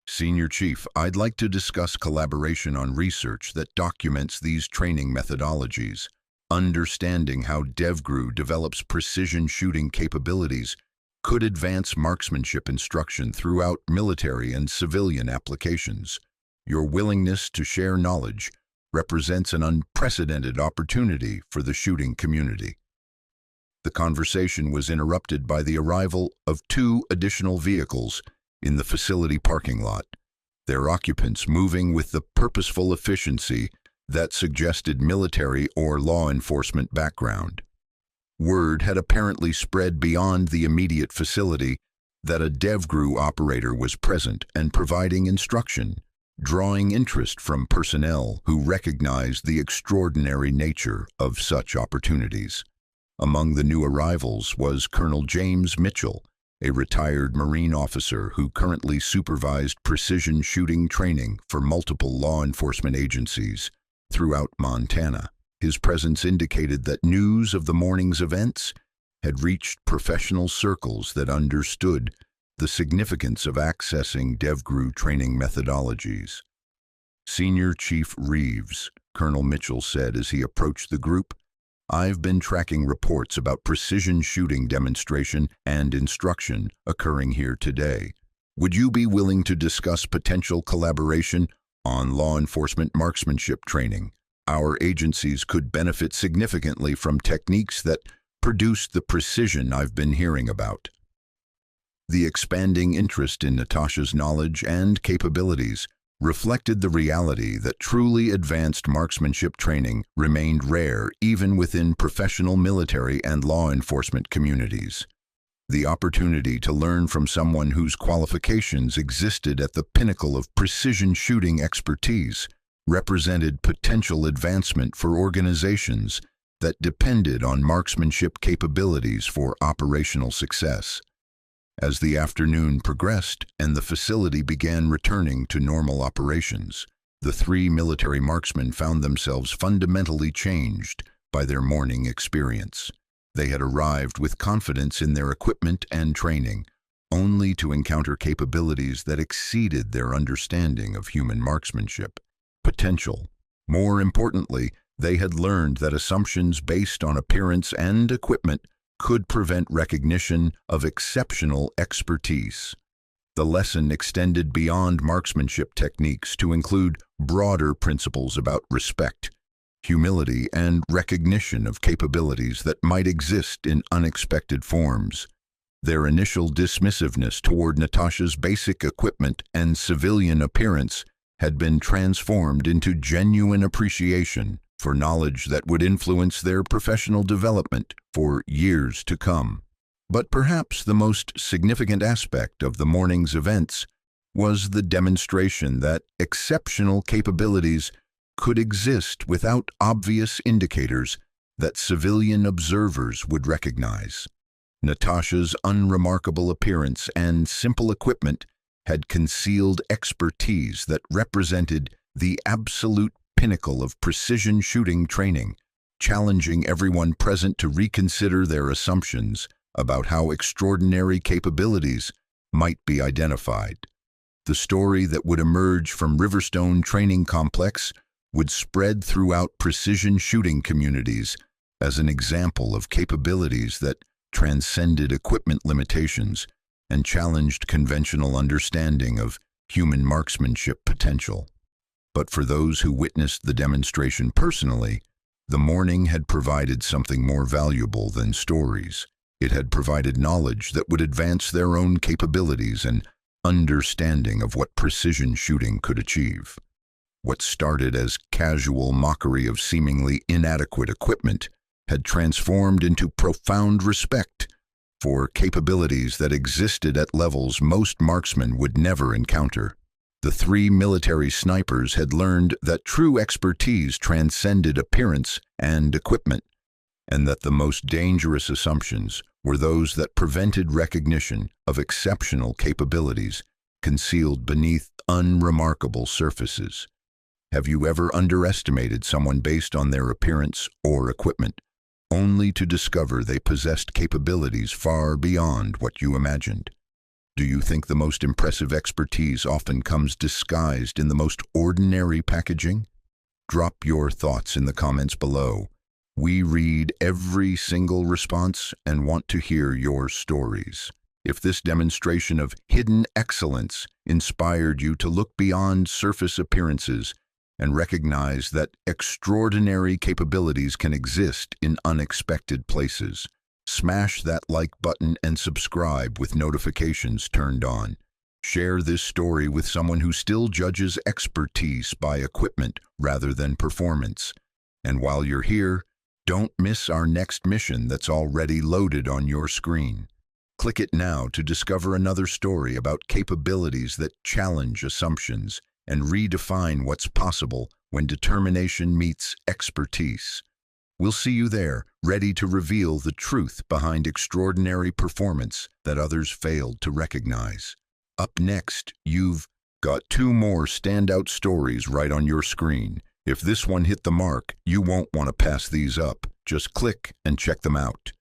"Senior Chief, I'd like to discuss collaboration on research that documents these training methodologies. Understanding how DevGru develops precision shooting capabilities could advance marksmanship instruction throughout military and civilian applications. Your willingness to share knowledge represents an unprecedented opportunity for the shooting community." The conversation was interrupted by the arrival of 2 additional vehicles in the facility parking lot, their occupants moving with the purposeful efficiency that suggested military or law enforcement background. Word had apparently spread beyond the immediate facility that a DevGru operator was present and providing instruction, drawing interest from personnel who recognized the extraordinary nature of such opportunities. Among the new arrivals was Colonel James Mitchell, a retired Marine officer who currently supervised precision shooting training for multiple law enforcement agencies throughout Montana. His presence indicated that news of the morning's events had reached professional circles that understood the significance of accessing DevGru training methodologies. "Senior Chief Reeves," Colonel Mitchell said as he approached the group, "I've been tracking reports about precision shooting demonstration and instruction occurring here today. Would you be willing to discuss potential collaboration on law enforcement marksmanship training? Our agencies could benefit significantly from techniques that produce the precision I've been hearing about." The expanding interest in Natasha's knowledge and capabilities reflected the reality that truly advanced marksmanship training remained rare even within professional military and law enforcement communities. The opportunity to learn from someone whose qualifications existed at the pinnacle of precision shooting expertise represented potential advancement for organizations that depended on marksmanship capabilities for operational success. As the afternoon progressed and the facility began returning to normal operations, the 3 military marksmen found themselves fundamentally changed by their morning experience. They had arrived with confidence in their equipment and training, only to encounter capabilities that exceeded their understanding of human marksmanship potential. More importantly, they had learned that assumptions based on appearance and equipment could prevent recognition of exceptional expertise. The lesson extended beyond marksmanship techniques to include broader principles about respect, humility, and recognition of capabilities that might exist in unexpected forms. Their initial dismissiveness toward Natasha's basic equipment and civilian appearance had been transformed into genuine appreciation for knowledge that would influence their professional development for years to come. But perhaps the most significant aspect of the morning's events was the demonstration that exceptional capabilities could exist without obvious indicators that civilian observers would recognize. Natasha's unremarkable appearance and simple equipment had concealed expertise that represented the absolute pinnacle of precision shooting training, challenging everyone present to reconsider their assumptions about how extraordinary capabilities might be identified. The story that would emerge from Riverstone Training Complex would spread throughout precision shooting communities as an example of capabilities that transcended equipment limitations and challenged conventional understanding of human marksmanship potential. But for those who witnessed the demonstration personally, the morning had provided something more valuable than stories. It had provided knowledge that would advance their own capabilities and understanding of what precision shooting could achieve. What started as casual mockery of seemingly inadequate equipment had transformed into profound respect for capabilities that existed at levels most marksmen would never encounter. The three military snipers had learned that true expertise transcended appearance and equipment, and that the most dangerous assumptions were those that prevented recognition of exceptional capabilities concealed beneath unremarkable surfaces. Have you ever underestimated someone based on their appearance or equipment, only to discover they possessed capabilities far beyond what you imagined? Do you think the most impressive expertise often comes disguised in the most ordinary packaging? Drop your thoughts in the comments below. We read every single response and want to hear your stories. If this demonstration of hidden excellence inspired you to look beyond surface appearances and recognize that extraordinary capabilities can exist in unexpected places, smash that like button and subscribe with notifications turned on. Share this story with someone who still judges expertise by equipment rather than performance. And while you're here, don't miss our next mission that's already loaded on your screen. Click it now to discover another story about capabilities that challenge assumptions and redefine what's possible when determination meets expertise. We'll see you there, ready to reveal the truth behind extraordinary performance that others failed to recognize. Up next, you've got two more standout stories right on your screen. If this one hit the mark, you won't want to pass these up. Just click and check them out.